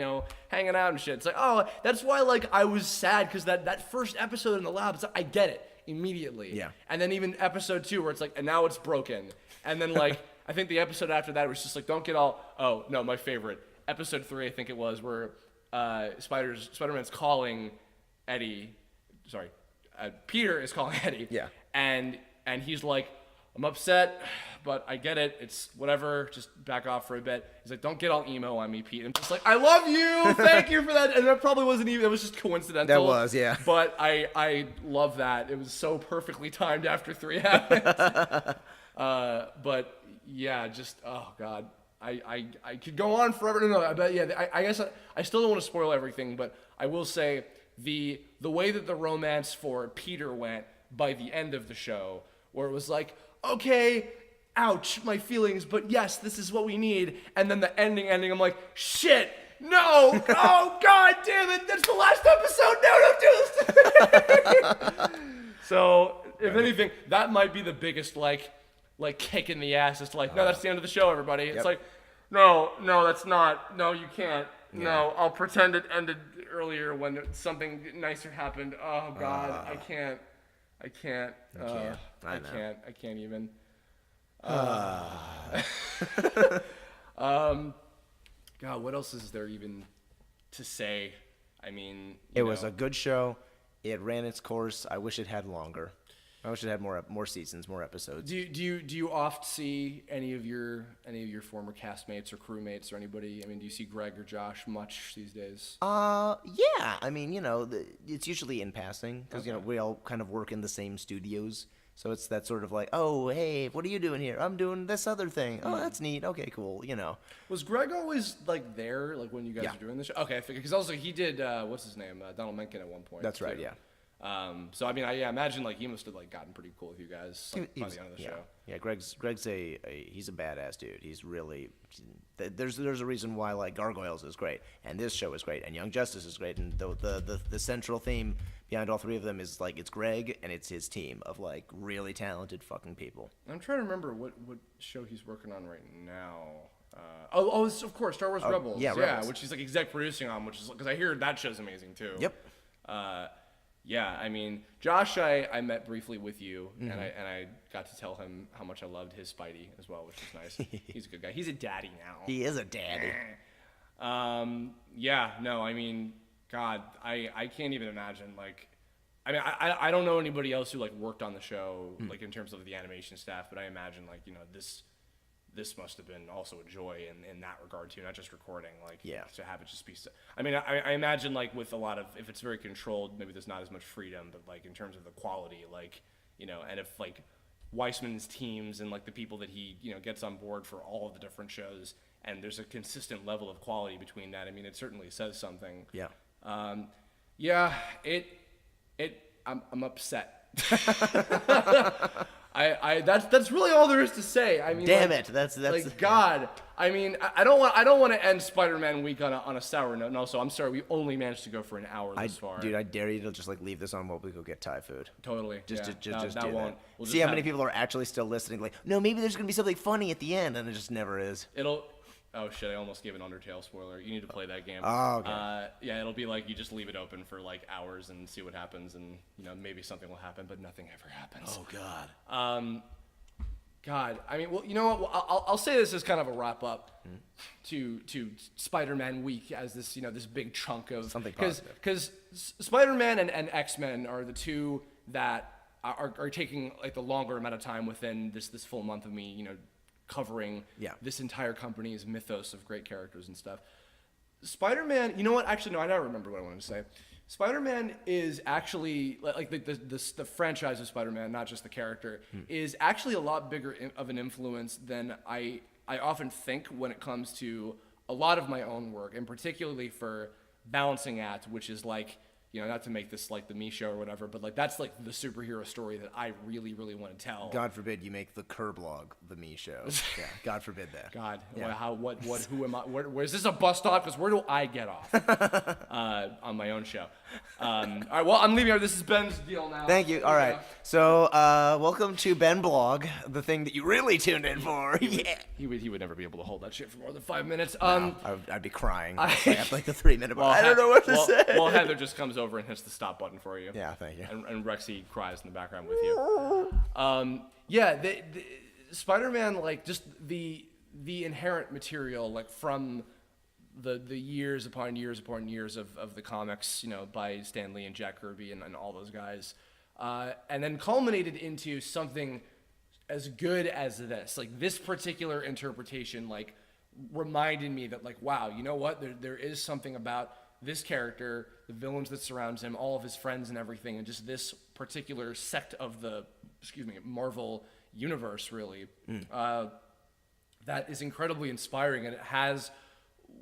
[SPEAKER 1] hanging out and shit. It's like, oh, that's why like I was sad because that first episode in the lab, it's like, I get it immediately.
[SPEAKER 2] Yeah.
[SPEAKER 1] And then even episode 2 where it's like, and now it's broken, and then like I think the episode after that was just like, don't get all. Oh no, my favorite episode 3, I think it was, where Spider-Man's calling Eddie. Sorry, Peter is calling Eddie.
[SPEAKER 2] Yeah.
[SPEAKER 1] And he's like, I'm upset, but I get it. It's whatever. Just back off for a bit. He's like, don't get all emo on me, Pete. And I'm just like, I love you. Thank you for that. And that probably wasn't even, it was just coincidental.
[SPEAKER 2] That was, yeah.
[SPEAKER 1] But I love that. It was so perfectly timed after 3 happened. But yeah, just, oh God. I could go on forever. No, I bet, yeah, I guess I still don't want to spoil everything, but I will say the way that the romance for Peter went by the end of the show, where it was like, okay, ouch, my feelings, but yes, this is what we need. And then the ending, I'm like, shit, no, oh, God damn it, that's the last episode, no, don't do this. So, if anything, that might be the biggest, like kick in the ass. It's like, no, that's the end of the show, everybody. It's like, no, that's not, no, you can't. Yeah. No, I'll pretend it ended earlier when something nicer happened. Oh, God, I can't. I can't even. God, what else is there even to say? I mean,
[SPEAKER 2] it was a good show. It ran its course. I wish it had longer. I wish it had more seasons, more episodes.
[SPEAKER 1] Do you oft see any of your former castmates or crewmates or anybody? I mean, do you see Greg or Josh much these days?
[SPEAKER 2] Yeah. I mean, it's usually in passing because we all kind of work in the same studios, so it's that sort of like, oh, hey, what are you doing here? I'm doing this other thing. Oh, that's neat. Okay, cool.
[SPEAKER 1] Was Greg always like there, like when you guys were doing this show? Okay, I figured because also he did what's his name, Donald Mencken at one point.
[SPEAKER 2] That's right. Yeah.
[SPEAKER 1] So I mean, I imagine like he must have like gotten pretty cool with you guys by the end of the show.
[SPEAKER 2] Yeah, Greg's he's a badass dude. He's really there's a reason why like Gargoyles is great, and this show is great, and Young Justice is great, and the central theme behind all three of them is like it's Greg and it's his team of like really talented fucking people.
[SPEAKER 1] I'm trying to remember what show he's working on right now. It's, of course, Star Wars Rebels.
[SPEAKER 2] Yeah, Rebels.
[SPEAKER 1] Which he's like exec producing on, which is because I hear that show's amazing too.
[SPEAKER 2] Yep.
[SPEAKER 1] Yeah, I mean, Josh, I met briefly with you, and I got to tell him how much I loved his Spidey as well, which was nice. He's a good guy. He's a daddy now.
[SPEAKER 2] He is a daddy.
[SPEAKER 1] Yeah, no, I mean, God, I can't even imagine, like, I mean, I don't know anybody else who, like, worked on the show, like, in terms of the animation staff, but I imagine, like, this must have been also a joy in that regard too, not just recording, like to have it just be. I mean, I imagine like with a lot of, if it's very controlled, maybe there's not as much freedom, but like in terms of the quality, like and if like Weissman's teams and like the people that he gets on board for all of the different shows, and there's a consistent level of quality between that. I mean, it certainly says something.
[SPEAKER 2] Yeah.
[SPEAKER 1] I'm upset. That's really all there is to say. I mean,
[SPEAKER 2] damn it, that's
[SPEAKER 1] like God. I mean, I don't want to end Spider-Man week on a sour note. No, so I'm sorry, we only managed to go for an hour this far.
[SPEAKER 2] Dude, I dare you to just like leave this on while we go get Thai food.
[SPEAKER 1] Totally.
[SPEAKER 2] Just do that.
[SPEAKER 1] We'll
[SPEAKER 2] see how many people are actually still listening. Like, no, maybe there's gonna be something funny at the end, and it just never is.
[SPEAKER 1] Oh shit! I almost gave an Undertale spoiler. You need to play that game.
[SPEAKER 2] Oh, okay.
[SPEAKER 1] Yeah, it'll be like you just leave it open for like hours and see what happens, and maybe something will happen, but nothing ever happens.
[SPEAKER 2] Oh God.
[SPEAKER 1] God. I mean, well, you know what? Well, I'll say this as kind of a wrap up to Spider-Man week as this this big chunk of
[SPEAKER 2] something positive.
[SPEAKER 1] Because Spider-Man and X-Men are the two that are taking like the longer amount of time within this full month of me covering this entire company's mythos of great characters and stuff. Spider-Man, you know what? Actually, no, I don't remember what I wanted to say. Spider-Man is actually, like the franchise of Spider-Man, not just the character, is actually a lot bigger of an influence than I often think when it comes to a lot of my own work, and particularly for Balancing Act, which is like, not to make this like the me show or whatever, but like that's like the superhero story that I really, really want to tell.
[SPEAKER 2] God forbid you make the Kirblog the me show. Yeah, God forbid that.
[SPEAKER 1] God,
[SPEAKER 2] Yeah.
[SPEAKER 1] who am I? Where is this a bus stop? Because where do I get off on my own show? All right, well, I'm leaving. This is Ben's deal now.
[SPEAKER 2] Thank you. All right. So, welcome to Ben Blog, the thing that you really tuned in for. Yeah.
[SPEAKER 1] He would never be able to hold that shit for more than 5 minutes.
[SPEAKER 2] I'd be crying after like the 3-minute.
[SPEAKER 1] Well,
[SPEAKER 2] I don't know what to say.
[SPEAKER 1] Well, Heather just comes over and hits the stop button for you.
[SPEAKER 2] Yeah, thank you.
[SPEAKER 1] And Rexy cries in the background with you. Yeah, the Spider-Man, like just the inherent material, like from the years upon years upon years of the comics, by Stan Lee and Jack Kirby and all those guys, and then culminated into something as good as this. Like this particular interpretation, like reminded me that, like, wow, you know what? There is something about this character, the villains that surrounds him, all of his friends and everything, and just this particular sect of the, Marvel universe, really, that is incredibly inspiring, and it has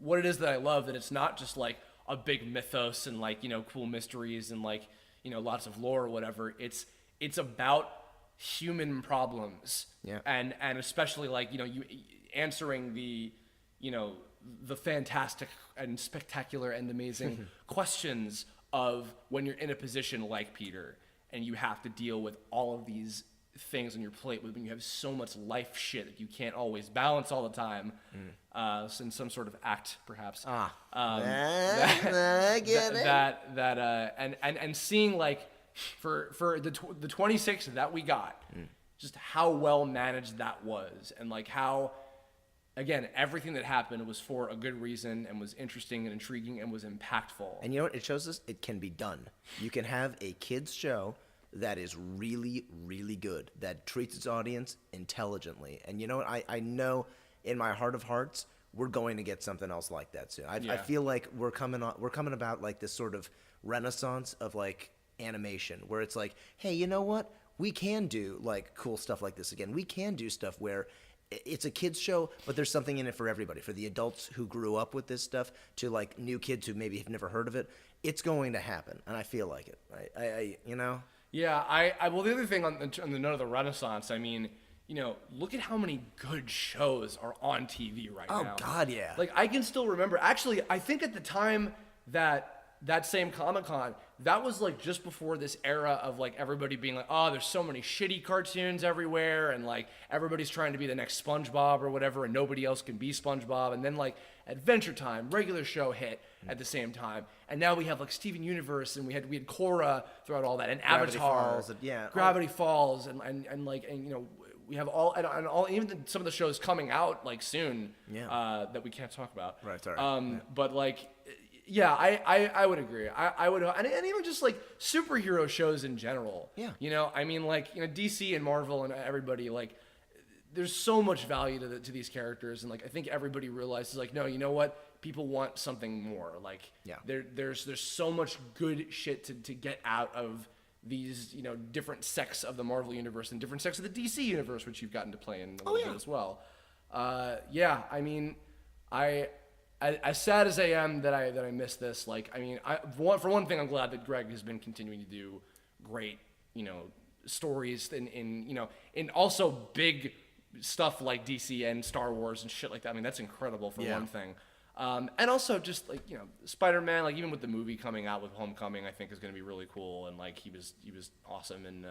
[SPEAKER 1] what it is that I love, that it's not just like a big mythos and like, cool mysteries and like, lots of lore or whatever. It's about human problems.
[SPEAKER 2] Yeah.
[SPEAKER 1] And especially like, you answering the fantastic and spectacular and amazing questions of when you're in a position like Peter and you have to deal with all of these things on your plate, when you have so much life shit that you can't always balance all the time, in some sort of act, perhaps.
[SPEAKER 2] I get it.
[SPEAKER 1] And seeing like for the 26 that we got, just how well managed that was, and like how, again, everything that happened was for a good reason and was interesting and intriguing and was impactful.
[SPEAKER 2] And you know what? It shows us it can be done. You can have a kids show that is really, really good, that treats its audience intelligently. And you know what? I know in my heart of hearts, we're going to get something else like that soon. I feel like we're coming about like this sort of renaissance of like animation, where it's like, hey, you know what? We can do like cool stuff like this again. We can do stuff where it's a kids show, but there's something in it for everybody, for the adults who grew up with this stuff to like new kids who maybe have never heard of it. It's going to happen, and I feel like it. I
[SPEAKER 1] Yeah, well, the other thing on the note of the Renaissance, I mean, look at how many good shows are on TV right now.
[SPEAKER 2] Oh, God, yeah.
[SPEAKER 1] Like, I can still remember, actually, I think at the time that same Comic-Con, that was like just before this era of like everybody being like, oh, there's so many shitty cartoons everywhere, and like everybody's trying to be the next SpongeBob or whatever, and nobody else can be SpongeBob. And then like Adventure Time, regular show hit at the same time, and now we have like Steven Universe, and we had Korra throughout all that, and
[SPEAKER 2] Gravity
[SPEAKER 1] Avatar,
[SPEAKER 2] Falls,
[SPEAKER 1] Gravity Falls, and we have all even some of the shows coming out like soon, that we can't talk about.
[SPEAKER 2] Right, sorry.
[SPEAKER 1] But like, yeah, I would agree. I would, and even just like superhero shows in general.
[SPEAKER 2] Yeah.
[SPEAKER 1] I mean, like, DC and Marvel and everybody, like, there's so much value to these characters, and like I think everybody realizes, like, no, you know what? People want something more. Like, there's so much good shit to get out of these, different sects of the Marvel universe and different sects of the DC universe, which you've gotten to play in a little bit as well. I mean, as sad as I am that I miss this, like, I mean, for one thing, I'm glad that Greg has been continuing to do great, stories in also big stuff like DC and Star Wars and shit like that. I mean, that's incredible for one thing. And also just like, Spider-Man, like even with the movie coming out with Homecoming, I think is going to be really cool. And like, he was awesome. And,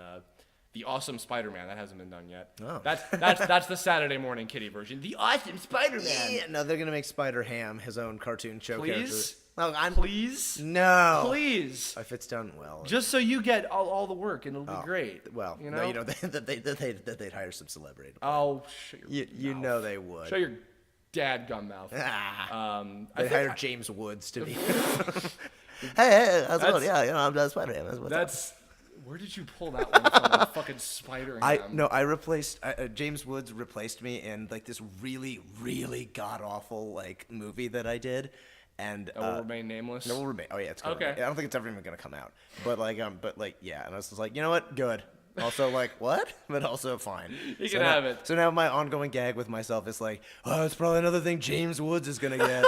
[SPEAKER 1] the Awesome Spider-Man, that hasn't been done yet.
[SPEAKER 2] Oh.
[SPEAKER 1] That's the Saturday morning kitty version. The Awesome Spider-Man.
[SPEAKER 2] Yeah, no, they're gonna make Spider-Ham his own cartoon show character.
[SPEAKER 1] Please?
[SPEAKER 2] No.
[SPEAKER 1] Please.
[SPEAKER 2] If it's done well.
[SPEAKER 1] Just so you get all the work, and it'll be great.
[SPEAKER 2] Well, no, that they'd hire some celebrity.
[SPEAKER 1] Oh, shut your
[SPEAKER 2] you
[SPEAKER 1] mouth.
[SPEAKER 2] know they would.
[SPEAKER 1] Shut your dadgum mouth.
[SPEAKER 2] They hired James Woods to be. hey, how's it going? Yeah, I'm Spider-Ham. That's
[SPEAKER 1] where did you pull that one from? Like fucking Spider-Ham.
[SPEAKER 2] I replaced James Woods replaced me in like this really, really god awful like movie that I did, and
[SPEAKER 1] Will Remain Nameless.
[SPEAKER 2] No, Will Remain. Oh yeah, it's gonna
[SPEAKER 1] okay.
[SPEAKER 2] I don't think it's ever even gonna come out. But yeah, and I was just like, you know what, good. Also like what? But also fine.
[SPEAKER 1] You can have it.
[SPEAKER 2] So now my ongoing gag with myself is like, oh, it's probably another thing James Woods is gonna get.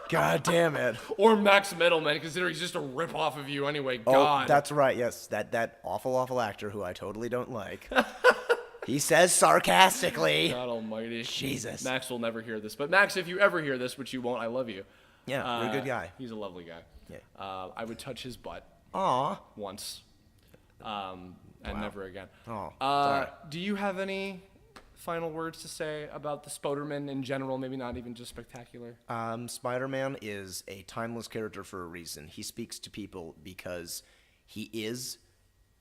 [SPEAKER 2] God damn it.
[SPEAKER 1] Or Max Middleman, considering he's just a ripoff of you anyway. God.
[SPEAKER 2] Oh, that's right. Yes, that awful actor who I totally don't like. He says sarcastically.
[SPEAKER 1] God almighty.
[SPEAKER 2] Jesus.
[SPEAKER 1] Max will never hear this. But Max, if you ever hear this, which you won't, I love you.
[SPEAKER 2] Yeah, you're a good guy.
[SPEAKER 1] He's a lovely guy.
[SPEAKER 2] Yeah.
[SPEAKER 1] I would touch his butt.
[SPEAKER 2] Aw.
[SPEAKER 1] Once. And never again.
[SPEAKER 2] Oh, sorry.
[SPEAKER 1] Do you have any final words to say about the Spoderman in general? Maybe not even just Spectacular.
[SPEAKER 2] Spider-Man is a timeless character for a reason. He speaks to people because he is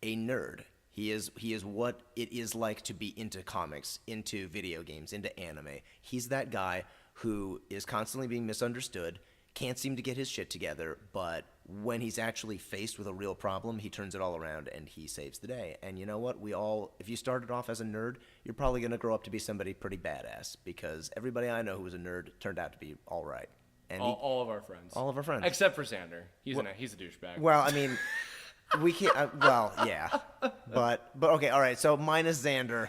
[SPEAKER 2] a nerd. He is what it is like to be into comics, into video games, into anime. He's that guy who is constantly being misunderstood, can't seem to get his shit together, but when he's actually faced with a real problem, he turns it all around and he saves the day. And you know what? If you started off as a nerd, you're probably going to grow up to be somebody pretty badass, because everybody I know who was a nerd turned out to be all right. And
[SPEAKER 1] all of our friends.
[SPEAKER 2] All of our friends.
[SPEAKER 1] Except for Xander. He's a douchebag.
[SPEAKER 2] Well, I mean... We can't. Yeah, but okay, all right. So minus Xander,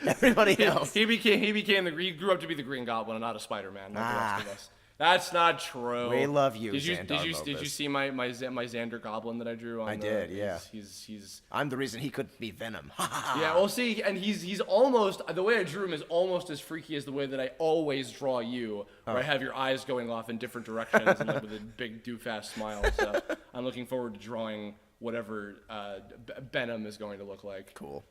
[SPEAKER 2] everybody else.
[SPEAKER 1] He grew up to be the Green Goblin and not a Spider-Man like the rest of us. That's not true.
[SPEAKER 2] We love you.
[SPEAKER 1] Did you see my Xander Goblin that I drew?
[SPEAKER 2] I did. Yeah.
[SPEAKER 1] He's.
[SPEAKER 2] I'm the reason he couldn't be Venom.
[SPEAKER 1] Yeah. Well, see, and he's almost, the way I drew him is almost as freaky as the way that I always draw you, where I have your eyes going off in different directions and with a big doof-ass smile. So I'm looking forward to drawing whatever Venom is going to look like.
[SPEAKER 2] Cool.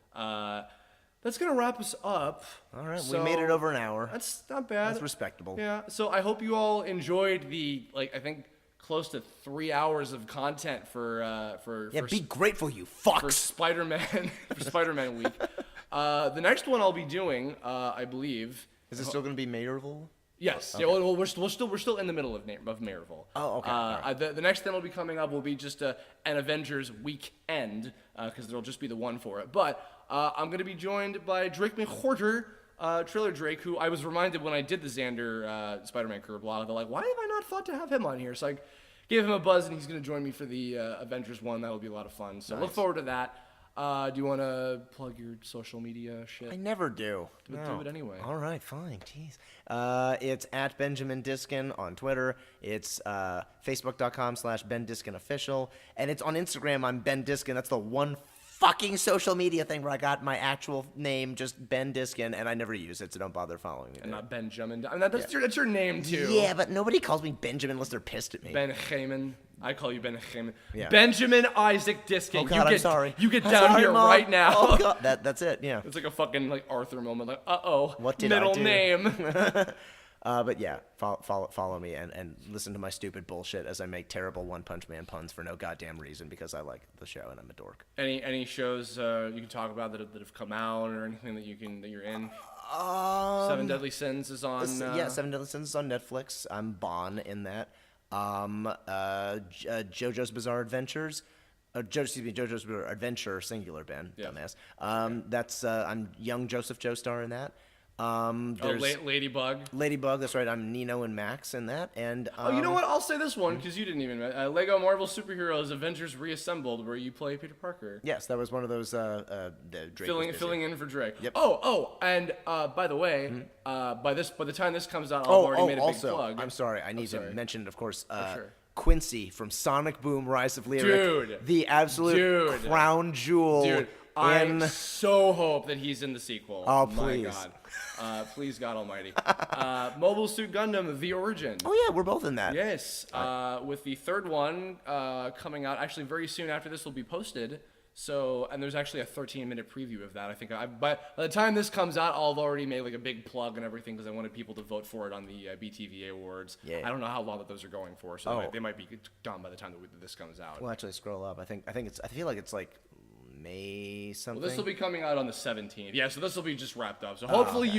[SPEAKER 1] That's going to wrap us up.
[SPEAKER 2] All right, we made it over an hour.
[SPEAKER 1] That's not bad.
[SPEAKER 2] That's respectable.
[SPEAKER 1] Yeah, so I hope you all enjoyed the, I think, close to 3 hours of content for
[SPEAKER 2] be grateful, you fucks.
[SPEAKER 1] For Spider-Man week. The next one I'll be doing, I believe...
[SPEAKER 2] Is it still going to be Mayorville?
[SPEAKER 1] Yes.
[SPEAKER 2] Okay.
[SPEAKER 1] Yeah, well, we're still in the middle of Mayorville.
[SPEAKER 2] Oh, okay. Right.
[SPEAKER 1] The next thing will be coming up will be just an Avengers weekend, because there'll just be the one for it. But I'm going to be joined by Drake McWhorter, Trailer Drake, who I was reminded when I did the Xander Spider-Man Kirblog, they're like, why have I not thought to have him on here? So I gave him a buzz, and he's going to join me for the Avengers one. That'll be a lot of fun. So Look forward to that. Do you want to plug your social media shit?
[SPEAKER 2] I never do.
[SPEAKER 1] Do it anyway.
[SPEAKER 2] All right, fine. Jeez. It's at Benjamin Diskin on Twitter. It's Facebook.com/Ben Diskin Official. And it's on Instagram. I'm Ben Diskin. That's the one fucking social media thing where I got my actual name, just Ben Diskin, and I never use it, so don't bother following me.
[SPEAKER 1] And not Benjamin. I mean, that's your name, too.
[SPEAKER 2] Yeah, but nobody calls me Benjamin unless they're pissed at me.
[SPEAKER 1] Benjamin. I call you Benjamin.
[SPEAKER 2] Yeah.
[SPEAKER 1] Benjamin Isaac Diskin.
[SPEAKER 2] Oh, God, I'm sorry.
[SPEAKER 1] You get
[SPEAKER 2] I'm
[SPEAKER 1] down
[SPEAKER 2] sorry,
[SPEAKER 1] here
[SPEAKER 2] Mom.
[SPEAKER 1] right now.
[SPEAKER 2] Oh, God. That's it, yeah.
[SPEAKER 1] It's like a fucking Arthur moment. Like, uh-oh.
[SPEAKER 2] What did
[SPEAKER 1] middle
[SPEAKER 2] I do?
[SPEAKER 1] name.
[SPEAKER 2] But yeah, follow me and listen to my stupid bullshit as I make terrible One Punch Man puns for no goddamn reason, because I like the show and I'm a dork.
[SPEAKER 1] Any shows you can talk about that have come out, or anything that you're in? Seven Deadly Sins is on.
[SPEAKER 2] Seven Deadly Sins is on Netflix. I'm Bon in that. JoJo's Bizarre Adventures. JoJo's Bizarre Adventure, singular, Ben, dumbass. That's I'm young Joseph Joestar in that.
[SPEAKER 1] Ladybug.
[SPEAKER 2] Ladybug, that's right. I'm Nino and Max in that. And
[SPEAKER 1] you know what? I'll say this one because you didn't even. Lego Marvel Superheroes Avengers Reassembled, where you play Peter Parker.
[SPEAKER 2] Yes, that was one of those. Drake
[SPEAKER 1] filling in for Drake.
[SPEAKER 2] Yep.
[SPEAKER 1] And by the way, by the time this comes out, I've already made a big plug.
[SPEAKER 2] I'm sorry. I need to mention, of course.
[SPEAKER 1] Sure.
[SPEAKER 2] Quincy from Sonic Boom: Rise of Lyric,
[SPEAKER 1] dude,
[SPEAKER 2] the absolute crown jewel.
[SPEAKER 1] Dude, I so hope that he's in the sequel.
[SPEAKER 2] Oh, please.
[SPEAKER 1] My God. Please, God Almighty. Mobile Suit Gundam: The Origin.
[SPEAKER 2] Oh yeah, we're both in that.
[SPEAKER 1] Yes, with the third one coming out actually very soon after this will be posted. So, and there's actually a 13-minute preview of that. I think by the time this comes out, I'll have already made like a big plug and everything, because I wanted people to vote for it on the BTVA awards.
[SPEAKER 2] Yeah.
[SPEAKER 1] I don't know how long that those are going for, so they might be done by the time that this comes out.
[SPEAKER 2] Well, actually, scroll up. I feel like it's like May something.
[SPEAKER 1] Well, this will be coming out on the 17th. Yeah, so this will be just wrapped up. So hopefully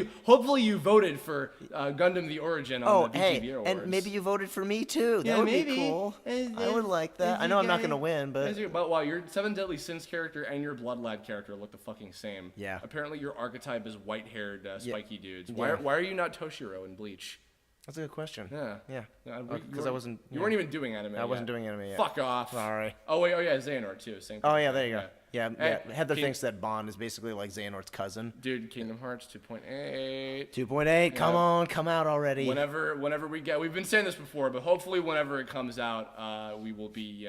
[SPEAKER 1] you voted for Gundam: The Origin on the BTVA awards.
[SPEAKER 2] And maybe you voted for me too. That would be cool. I would like that. I know I'm not gonna win, but
[SPEAKER 1] wow, your Seven Deadly Sins character and your Blood Lad character look the fucking same.
[SPEAKER 2] Yeah.
[SPEAKER 1] Apparently your archetype is white-haired, spiky dudes. Why are you not Toshiro in Bleach?
[SPEAKER 2] That's a good question.
[SPEAKER 1] Yeah.
[SPEAKER 2] Yeah. Because I wasn't.
[SPEAKER 1] You weren't even doing anime.
[SPEAKER 2] I wasn't doing anime yet.
[SPEAKER 1] Fuck off.
[SPEAKER 2] Sorry.
[SPEAKER 1] Oh wait. Oh yeah. Xehanort too. Same.
[SPEAKER 2] Oh yeah. There you go. Yeah. Heather
[SPEAKER 1] King-
[SPEAKER 2] thinks that Bond is basically like Xehanort's cousin.
[SPEAKER 1] Dude, Kingdom Hearts 2.8.
[SPEAKER 2] 2.8. Come on, come out already.
[SPEAKER 1] Whenever we get, we've been saying this before, but hopefully whenever it comes out, we will be.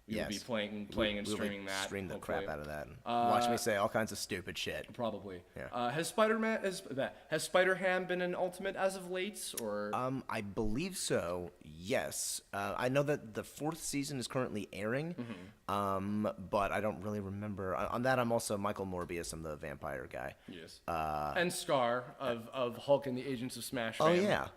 [SPEAKER 1] We will be playing and streaming that.
[SPEAKER 2] Stream the
[SPEAKER 1] hopefully.
[SPEAKER 2] crap out of that. And watch me say all kinds of stupid shit.
[SPEAKER 1] Probably.
[SPEAKER 2] Yeah.
[SPEAKER 1] Has Spider-Ham been an ultimate as of late, or?
[SPEAKER 2] I believe so. Yes. I know that the 4th season is currently airing. But I don't really remember. On that, I'm also Michael Morbius. I'm the vampire guy.
[SPEAKER 1] Yes. And Scar of Hulk and the Agents of Smash.
[SPEAKER 2] Oh yeah.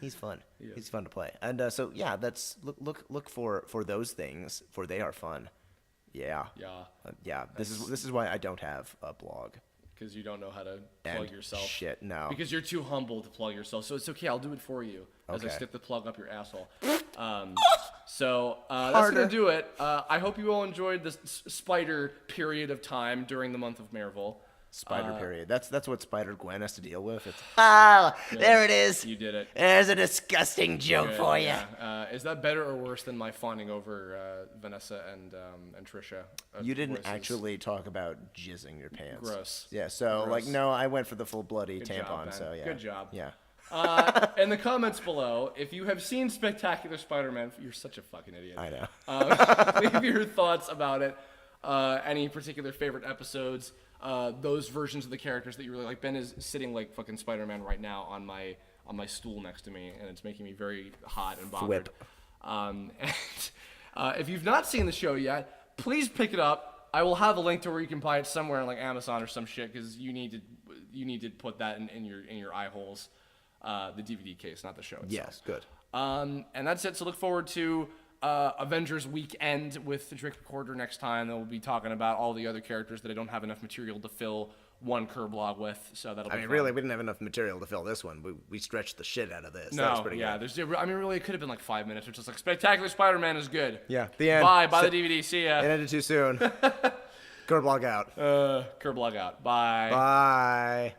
[SPEAKER 2] He's fun. He's fun to play. And so yeah, that's look for those things, for they are fun. Yeah. Yeah. This is why I don't have a blog.
[SPEAKER 1] Because you don't know how to plug yourself.
[SPEAKER 2] Shit, no.
[SPEAKER 1] Because you're too humble to plug yourself. So it's okay. I'll do it for you as I stick the plug up your asshole. So that's gonna do it. I hope you all enjoyed this spider period of time during the month of Marvel.
[SPEAKER 2] Spider period. That's what Spider-Gwen has to deal with. It's
[SPEAKER 1] there it is. You did it.
[SPEAKER 2] There's a disgusting joke for you.
[SPEAKER 1] Yeah. Is that better or worse than my fawning over Vanessa and Trisha?
[SPEAKER 2] You didn't actually talk about jizzing your pants.
[SPEAKER 1] Gross.
[SPEAKER 2] Yeah. So
[SPEAKER 1] Gross.
[SPEAKER 2] no, I went for the full bloody
[SPEAKER 1] Good
[SPEAKER 2] tampon.
[SPEAKER 1] Job,
[SPEAKER 2] so yeah.
[SPEAKER 1] Good job.
[SPEAKER 2] Yeah.
[SPEAKER 1] In the comments below, if you have seen Spectacular Spider-Man, you're such a fucking idiot.
[SPEAKER 2] I know.
[SPEAKER 1] Leave your thoughts about it. Any particular favorite episodes. Those versions of the characters that you really like. Ben is sitting like fucking Spider-Man right now on my stool next to me, and it's making me very hot and bothered. And if you've not seen the show yet, please pick it up. I will have a link to where you can buy it somewhere on like Amazon or some shit, because you need to put that in your eye holes. The DVD case, not the show itself.
[SPEAKER 2] Yes, good.
[SPEAKER 1] And that's it. So look forward to Avengers Weekend with the Drake Recorder next time. Then we'll be talking about all the other characters that I don't have enough material to fill one Kirblog with. So that'll be fun.
[SPEAKER 2] Really, we didn't have enough material to fill this one. We stretched the shit out of this.
[SPEAKER 1] No,
[SPEAKER 2] that was pretty good.
[SPEAKER 1] Really, it could have been like 5 minutes, which is like Spectacular Spider-Man is good.
[SPEAKER 2] Yeah, the end.
[SPEAKER 1] Bye the DVD. See ya.
[SPEAKER 2] It ended too soon. Kirblog out.
[SPEAKER 1] Kirblog out. Bye.
[SPEAKER 2] Bye.